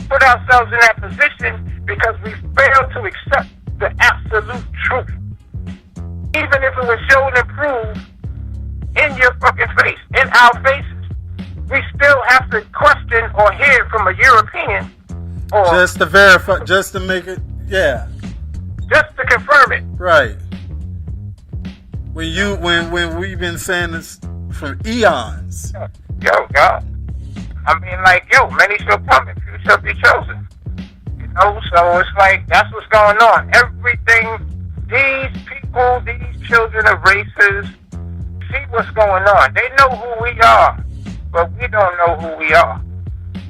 put ourselves in that position because we failed to accept the absolute truth. Even if it was shown and proved in your fucking face, in our faces, we still have to question or hear from a European or just to verify, just to make it. Yeah. Just to confirm it. Right. When we've been saying this for eons. God. I mean, many shall come and few shall be chosen. So it's like, that's what's going on. Everything, these people, these children of races, see what's going on. They know who we are, but we don't know who we are.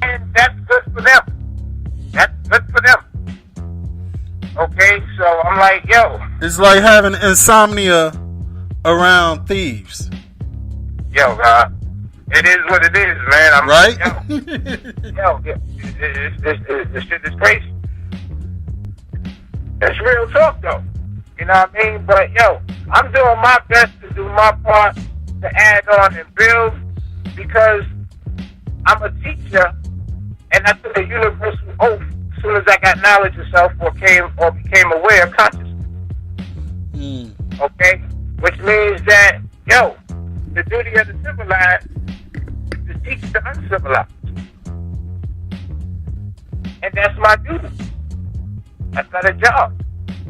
And that's good for them. That's good for them. Okay, so I'm like, it's like having insomnia around thieves. God. It is what it is, man. Right? This shit is crazy. It's real talk, though. You know what I mean? But, I'm doing my best to do my part to add on and build because I'm a teacher and I took a universal oath as soon as I got knowledge of self or became aware of consciousness. Okay? Which means that, the duty of the civilized is to teach the uncivilized. And that's my duty. That's not a job.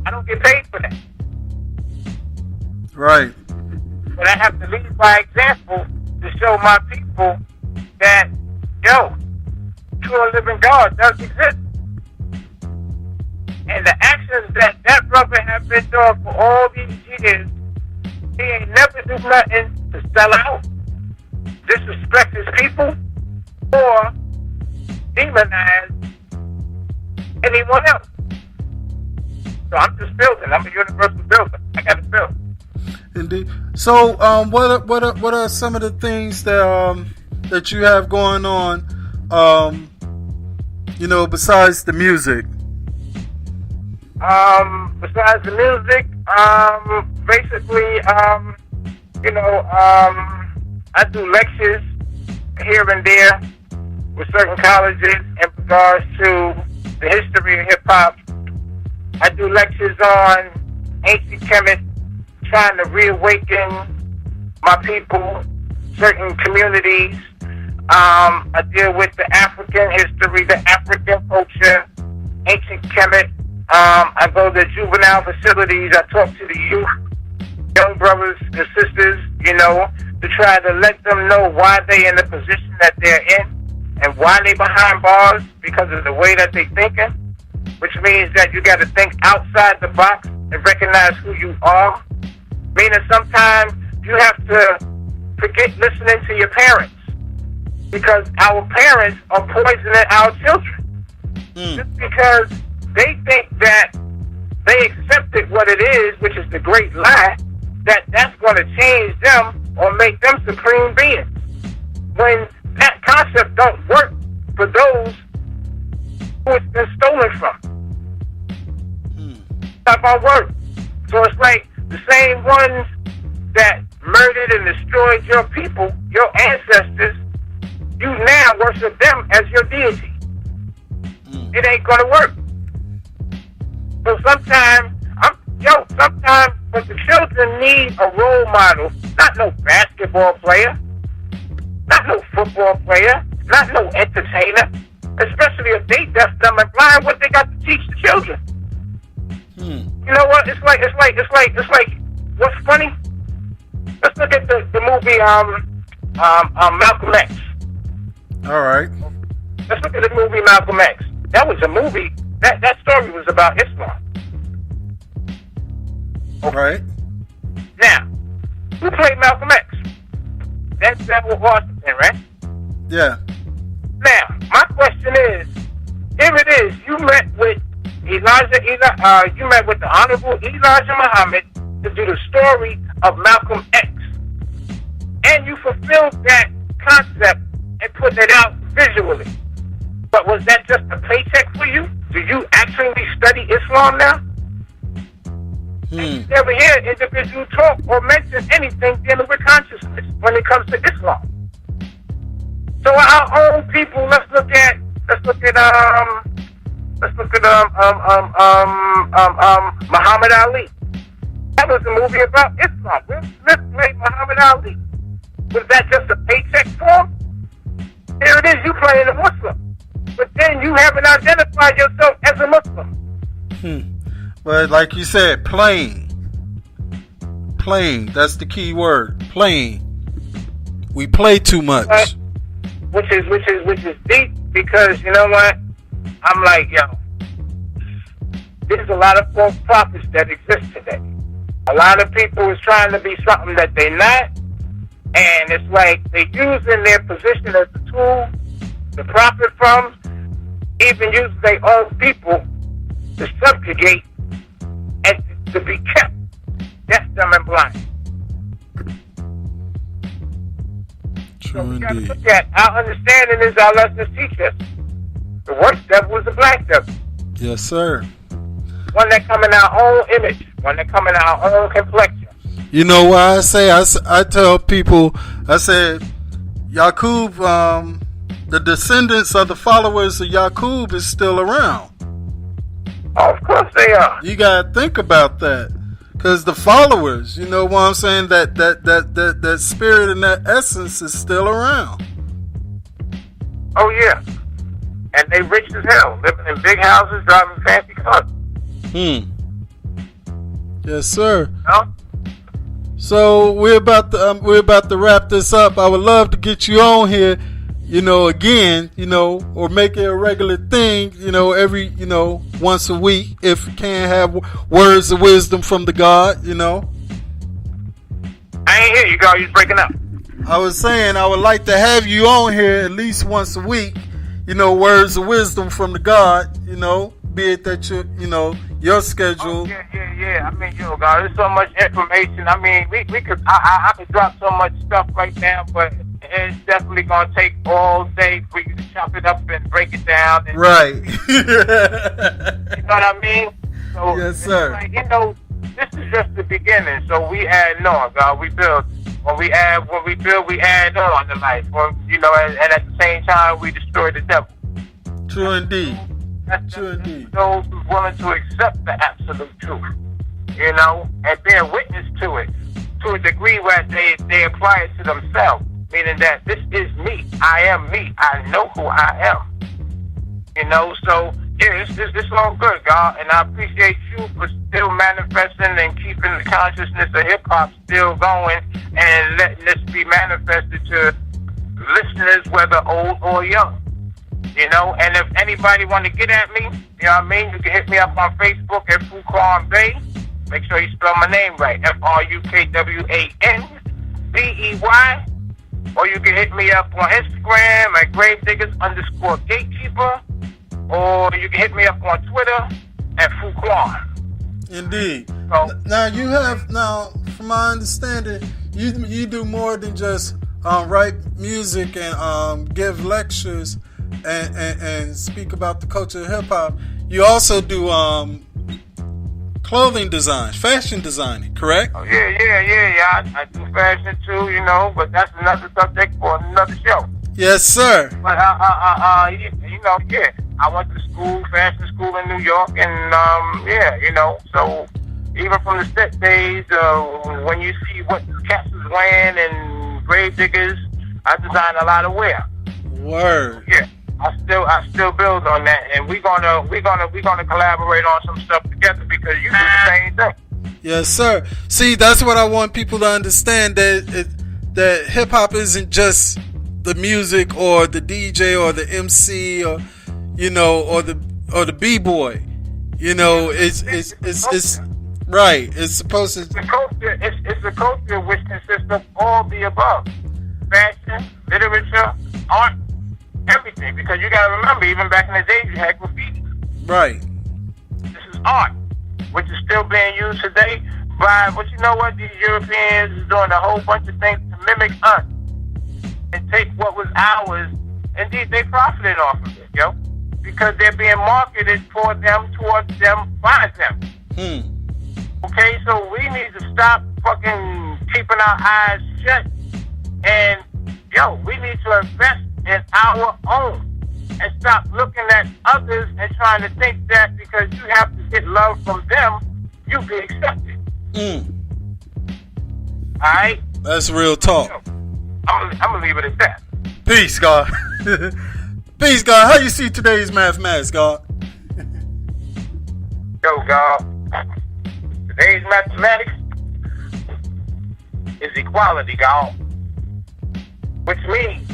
I don't get paid for that. Right. But I have to lead by example to show my people that, true and living God does exist. And the actions that brother have been doing for all these years, he ain't never do nothing to sell out, disrespect his people, or demonize anyone else. So I'm just building. I'm a universal builder. I got to build. Indeed. So, what are some of the things that you have going on? Besides the music. Besides the music, basically, I do lectures here and there with certain colleges in regards to the history of hip hop. I do lectures on ancient chemists trying to reawaken my people, certain communities. I deal with the African history, the African culture, ancient chemists. I go to juvenile facilities. I talk to the youth, young brothers and sisters, to try to let them know why they're in the position that they're in and why they're behind bars because of the way that they're thinking, which means that you got to think outside the box and recognize who you are. Meaning sometimes you have to forget listening to your parents because our parents are poisoning our children. Just because they think that they accepted what it is, which is the great lie, that's going to change them or make them supreme beings. When that concept don't work for those who it's been stolen from. Not going to work. So it's like the same ones that murdered and destroyed your people, your ancestors, you now worship them as your deity. It ain't going to work. So sometimes but the children need a role model, not no basketball player, not no football player, not no entertainer, especially if they deaf, dumb, and blind, what they got to teach the children. You know what? It's like, what's funny? Let's look at the movie, Malcolm X. All right. Let's look at the movie Malcolm X. That was a movie, that story was about Islam. Okay. Right. Now, who played Malcolm X? That's Washington, right? Yeah. Now, my question is, here it is, you met with you met with the Honorable Elijah Muhammad to do the story of Malcolm X. And you fulfilled that concept and put it out visually. But was that just a paycheck for you? Do you actually study Islam now? You never hear an individual talk or mention anything dealing with consciousness when it comes to Islam. So our own people, let's look at Muhammad Ali. That was a movie about Islam. Will Smith played Muhammad Ali. Was that just a paycheck for him? Here it is, you playing a Muslim. But then you haven't identified yourself as a Muslim. But like you said, plain. That's the key word. Plain. We play too much. Which is deep because you know what? I'm like, there's a lot of false prophets that exist today. A lot of people is trying to be something that they're not, and it's like they're using their position as a tool to profit from, even use their own people to subjugate and to be kept deaf, dumb, and blind. True we got to indeed. look at our understanding is our lessons teach us. The worst devil was the black devil. Yes, sir. One that come in our own image. One that come in our own complexion. You know why I tell people, I said, Yaqub, the descendants of the followers of Yaqub is still around. Oh, of course they are. You gotta think about that, because the followers, you know what I'm saying, that spirit and that essence is still around. Oh, yeah. And they rich as hell, living in big houses, driving fancy cars. Yes, sir. You know? So we're about to wrap this up. I would love to get you on here, again, or make it a regular thing, every, once a week, if you can have words of wisdom from the God, I ain't hear you, girl. You breaking up. I was saying I would like to have you on here at least once a week, words of wisdom from the God, be it that your schedule. Oh, yeah. I mean, God, there's so much information. I mean, we could, I could drop so much stuff right now, but it's definitely gonna take all day for you to chop it up and break it down. And, Right. You know what I mean? So, Yes, sir. Like, this is just the beginning. So we add on, God. We build. When we build, we add on to life. And at the same time, we destroy the devil. True indeed. That's True indeed. those who's willing to accept the absolute truth, and bear witness to it to a degree where they apply it to themselves, meaning that this is me. I am me. I know who I am. So yeah, it's all good, God, and I appreciate you for still manifesting and keeping the consciousness of hip hop still going and letting this be manifested to listeners, whether old or young. And if anybody want to get at me, you know what I mean, you can hit me up on Facebook at Frukwan Bay. Make sure you spell my name right, FRUKWANBEY. Or you can hit me up on Instagram at Gravediggers_Gatekeeper. Or you can hit me up on Twitter at Frukwan. Indeed. So, Now, from my understanding, you do more than just write music and give lectures and speak about the culture of hip hop. You also do clothing design, fashion designing, correct? oh, yeah. I do fashion too, but that's another subject for another show. Yes, sir. But yeah, I went to fashion school in New York, and so even from the set days, when you see what cats is wearing and grave diggers, I design a lot of wear. Word. Yeah, I still build on that, and we're gonna collaborate on some stuff together because you do the same thing. Yes, sir. See, that's what I want people to understand, that hip hop isn't just the music or the DJ or the MC or the b-boy. It's right. It's supposed to. It's a culture which consists of all the above: fashion, literature, art, everything. Because you gotta remember, even back in the day, you had graffiti. Right. This is art, which is still being used today by. But you know what? These Europeans is doing a whole bunch of things to mimic us and take what was ours. Indeed, they profited off of it, because they're being marketed for them, towards them, by them. Okay, so we need to stop fucking keeping our eyes shut, and we need to invest in our own and stop looking at others and trying to think that because you have to get love from them, you be accepted. All right, that's real talk. I'm gonna leave it at that. Peace, God. Peace, God. How you see today's mathematics, God? God. Today's mathematics is equality, God. Which means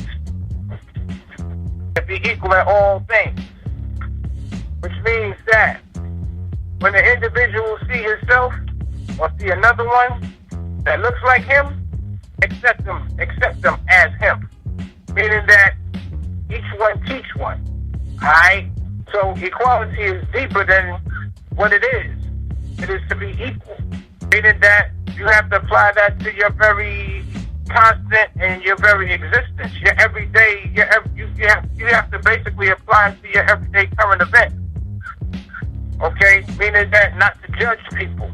to be equal in all things. Which means that when the individual see himself or see another one that looks like him, accept them as him. Meaning that each one teach one. Alright? So equality is deeper than what it is. It is to be equal. Meaning that you have to apply that to your very constant in your very existence, your everyday, you have to basically apply it to your everyday current event. Okay, meaning that not to judge people,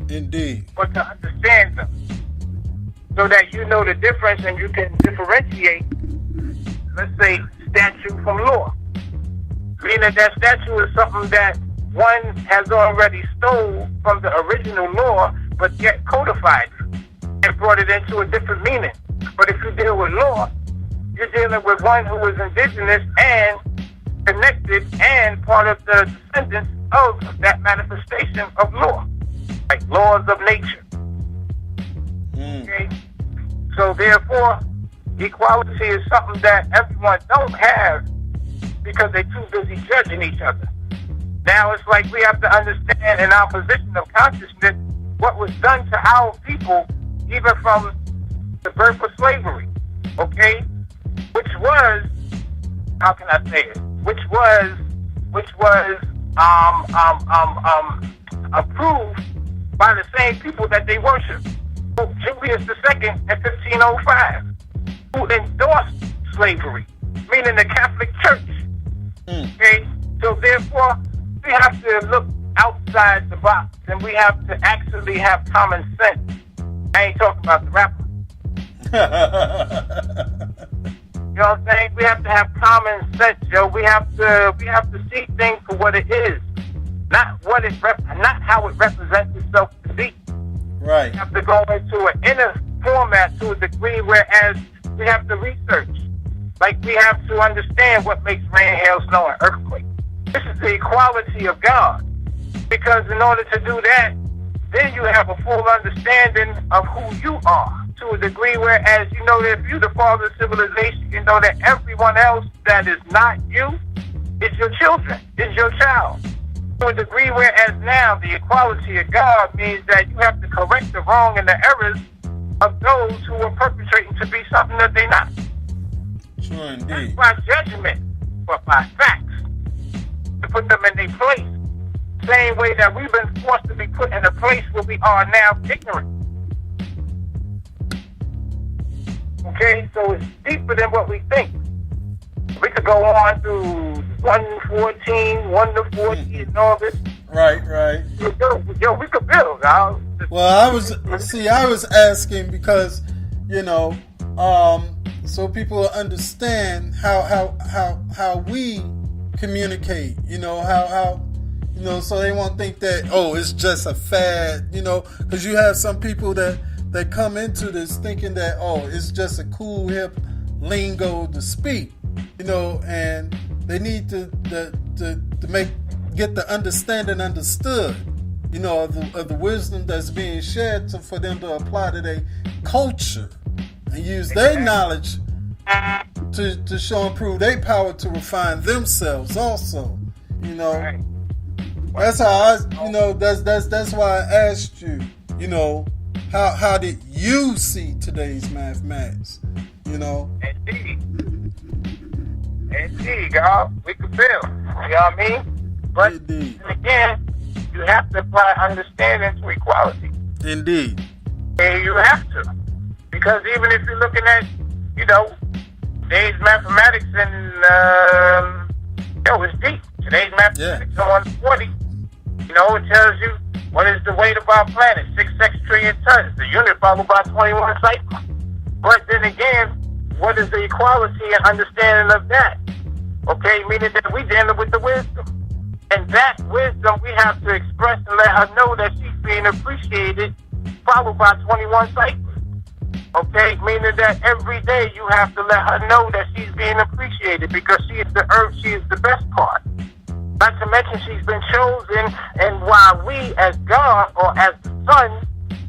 Indeed. but to understand them, so that you know the difference and you can differentiate, let's say, statute from law. Meaning that statute is something that one has already stole from the original law, but yet codified it and brought it into a different meaning. But if you deal with law, you're dealing with one who is indigenous and connected and part of the descendants of that manifestation of law, like laws of nature. Okay? So therefore, equality is something that everyone don't have because they're too busy judging each other. Now it's like we have to understand in our position of consciousness what was done to our people even from the birth of slavery, okay? Which was, how can I say it? Which was approved by the same people that they worship. Julius II in 1505, who endorsed slavery, meaning the Catholic Church. Okay? So therefore, we have to look outside the box and we have to actually have common sense. I ain't talking about the rapper. You know what I'm saying? We have to have common sense, yo. We have to see things for what it is, not not how it represents itself to be. Right. We have to go into an inner format to a degree, whereas we have to research. Like we have to understand what makes rain, hail, snow, and earthquake. This is the equality of God. Because in order to do that, then you have a full understanding of who you are to a degree, whereas you know that if you're the father of civilization, you know that everyone else that is not you is your children, is your child. To a degree, whereas now the equality of God means that you have to correct the wrong and the errors of those who are perpetrating to be something that they're not. Sure, indeed. Not by judgment, but by facts. To put them in their place. Same way that we've been forced to be put in a place where we are now ignorant. Okay, so it's deeper than what we think. We could go on through 1:14, 1 to 40, and all this. Right. Yo, we could build. Well, I was asking because, so people understand how we communicate, so they won't think that, it's just a fad, because you have some people that come into this thinking that, it's just a cool, hip lingo to speak, and they need to get the understanding understood, of the wisdom that's being shared for them to apply to their culture and use their knowledge to show and prove their power to refine themselves also, That's how that's why I asked you, how did you see today's mathematics, Indeed, God, we could build. You know what I mean? But again, you have to apply understanding to equality. Indeed. And you have to. Because even if you're looking at, today's mathematics and, it's deep. Today's mathematics on 140, it tells you what is the weight of our planet, 6 sextrillion tons, the unit followed by 21 cycles. But then again, what is the equality and understanding of that? Okay, meaning that we're dealing with the wisdom. And that wisdom we have to express and let her know that she's being appreciated, followed by 21 cycles. Okay, meaning that every day you have to let her know that she's being appreciated because she is the earth, she is the best part. Not to mention she's been chosen, and while we as God or as the sun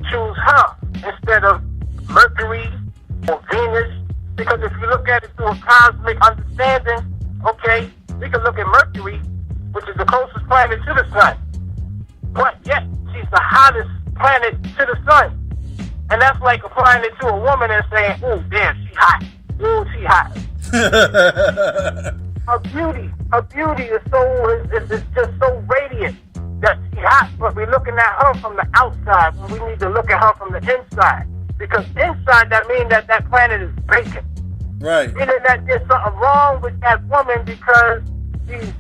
choose her instead of Mercury or Venus, because if you look at it through a cosmic understanding, okay, we can look at Mercury, which is the closest planet to the sun, but yet she's the hottest planet to the sun. And that's like applying it to a woman and saying, "Oh, damn, she hot. Oh, she hot." Her beauty is just so radiant that she's hot. But we're looking at her from the outside when we need to look at her from the inside Because inside that means that that planet is breaking. Right. Meaning that there's something wrong with that woman because she's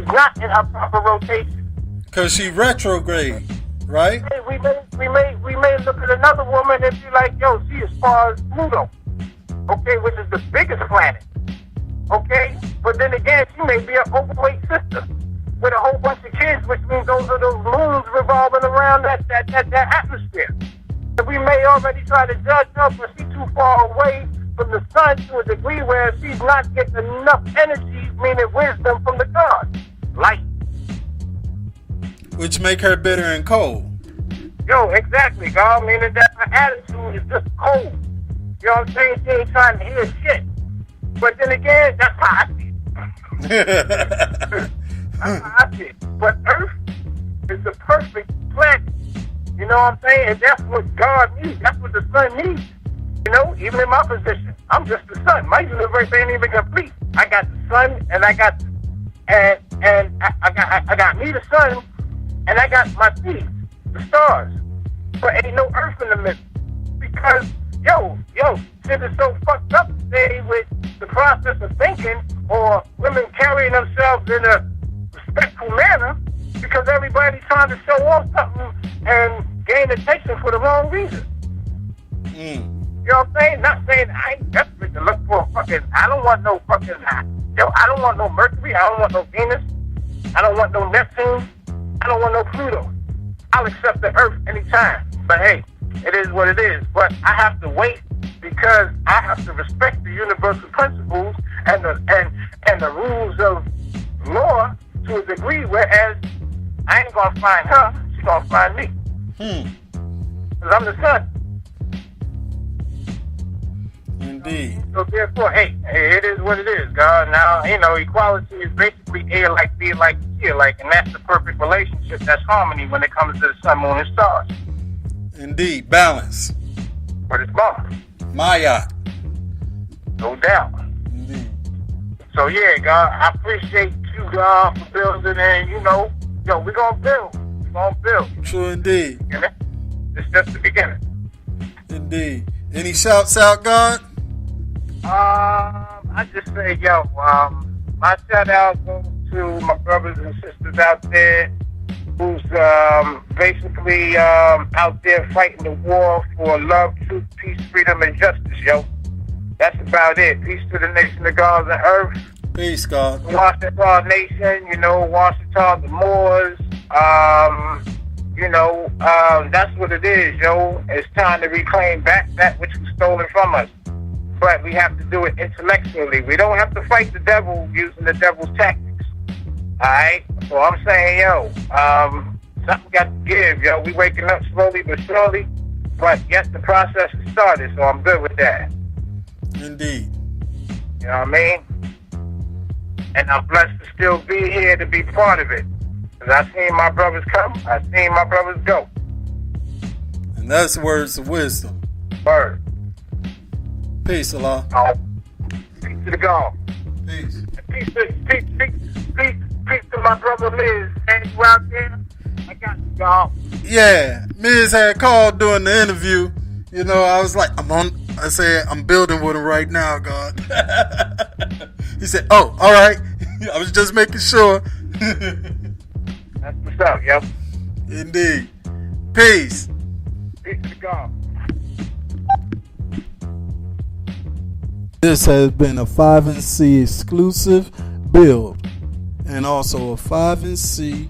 not in her proper rotation. Because she retrograde, right? Hey, we may look at another woman and be like, yo, she as far as Pluto, okay, which is the biggest planet, okay? But then again, she may be an overweight sister with a whole bunch of kids, which means those are those moons revolving around that atmosphere. And we may already try to judge her, but she's too far away from the sun to a degree where she's not getting enough energy, meaning wisdom from the gods, light. Which make her bitter and cold. Yo, exactly, God. Meaning that her attitude is just cold. You know what I'm saying? She ain't trying to hear shit. But then again, that's how I see it. That's how I see it. But Earth is the perfect planet. You know what I'm saying? And that's what God needs. That's what the sun needs. You know, even in my position, I'm just the sun. My universe ain't even complete. I got the sun, and I got I got me, the sun, and I got my seeds, the stars. But ain't no Earth in the middle. Because, yo, shit is so fucked up today with the process of thinking or women carrying themselves in a respectful manner because everybody's trying to show off something and gain attention for the wrong reason. You know what I'm saying? Not saying I ain't desperate to look for a fucking, I don't want no fucking, I don't want no Mercury, I don't want no Venus, I don't want no Neptune, I don't want no Pluto. I'll accept the Earth anytime. But hey, it is what it is. But I have to wait because I have to respect the universal principles and the rules of law to a degree, whereas I ain't gonna find her, she's gonna find me. Because I'm the sun. Indeed. So therefore, hey, it is what it is, God. Now, you know, equality is basically A like, B like, C like, and that's the perfect relationship. That's harmony when it comes to the sun, moon, and stars. Indeed. Balance. But it's bomb. Maya. No doubt. Indeed. So yeah, God, I appreciate you, God, for building, and you know, yo, we're gonna build. We're gonna build. True indeed. You know? It's just the beginning. Indeed. Any shouts out, God? I just say, yo, my shout out goes to my brothers and sisters out there who's basically out there fighting the war for love, truth, peace, freedom, and justice, yo. That's about it. Peace to the nation of God and earth. Peace, God. Washington Nation, you know, Washington, the Moors. You know, that's what it is, yo. It's time to reclaim back that which was stolen from us. But we have to do it intellectually. We don't have to fight the devil using the devil's tactics. Alright? So I'm saying, yo, something got to give, yo. We waking up slowly but surely. But yet the process has started, so I'm good with that. Indeed. You know what I mean? And I'm blessed to still be here to be part of it. Because I seen my brothers come, I seen my brothers go. And that's words of wisdom. Word. Peace, Allah. Oh. Peace to the God. Peace. Peace to my brother Liz. And you out there? I got you, God. Yeah, Miz had called during the interview. You know, I was like, I said, I'm building with him right now, God. He said, oh, all right. I was just making sure. That's what's up, yo. Indeed. Peace. Peace to God. This has been a 5 and C exclusive build and also a 5 and C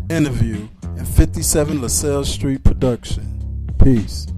interview and 57 LaSalle Street production. Peace.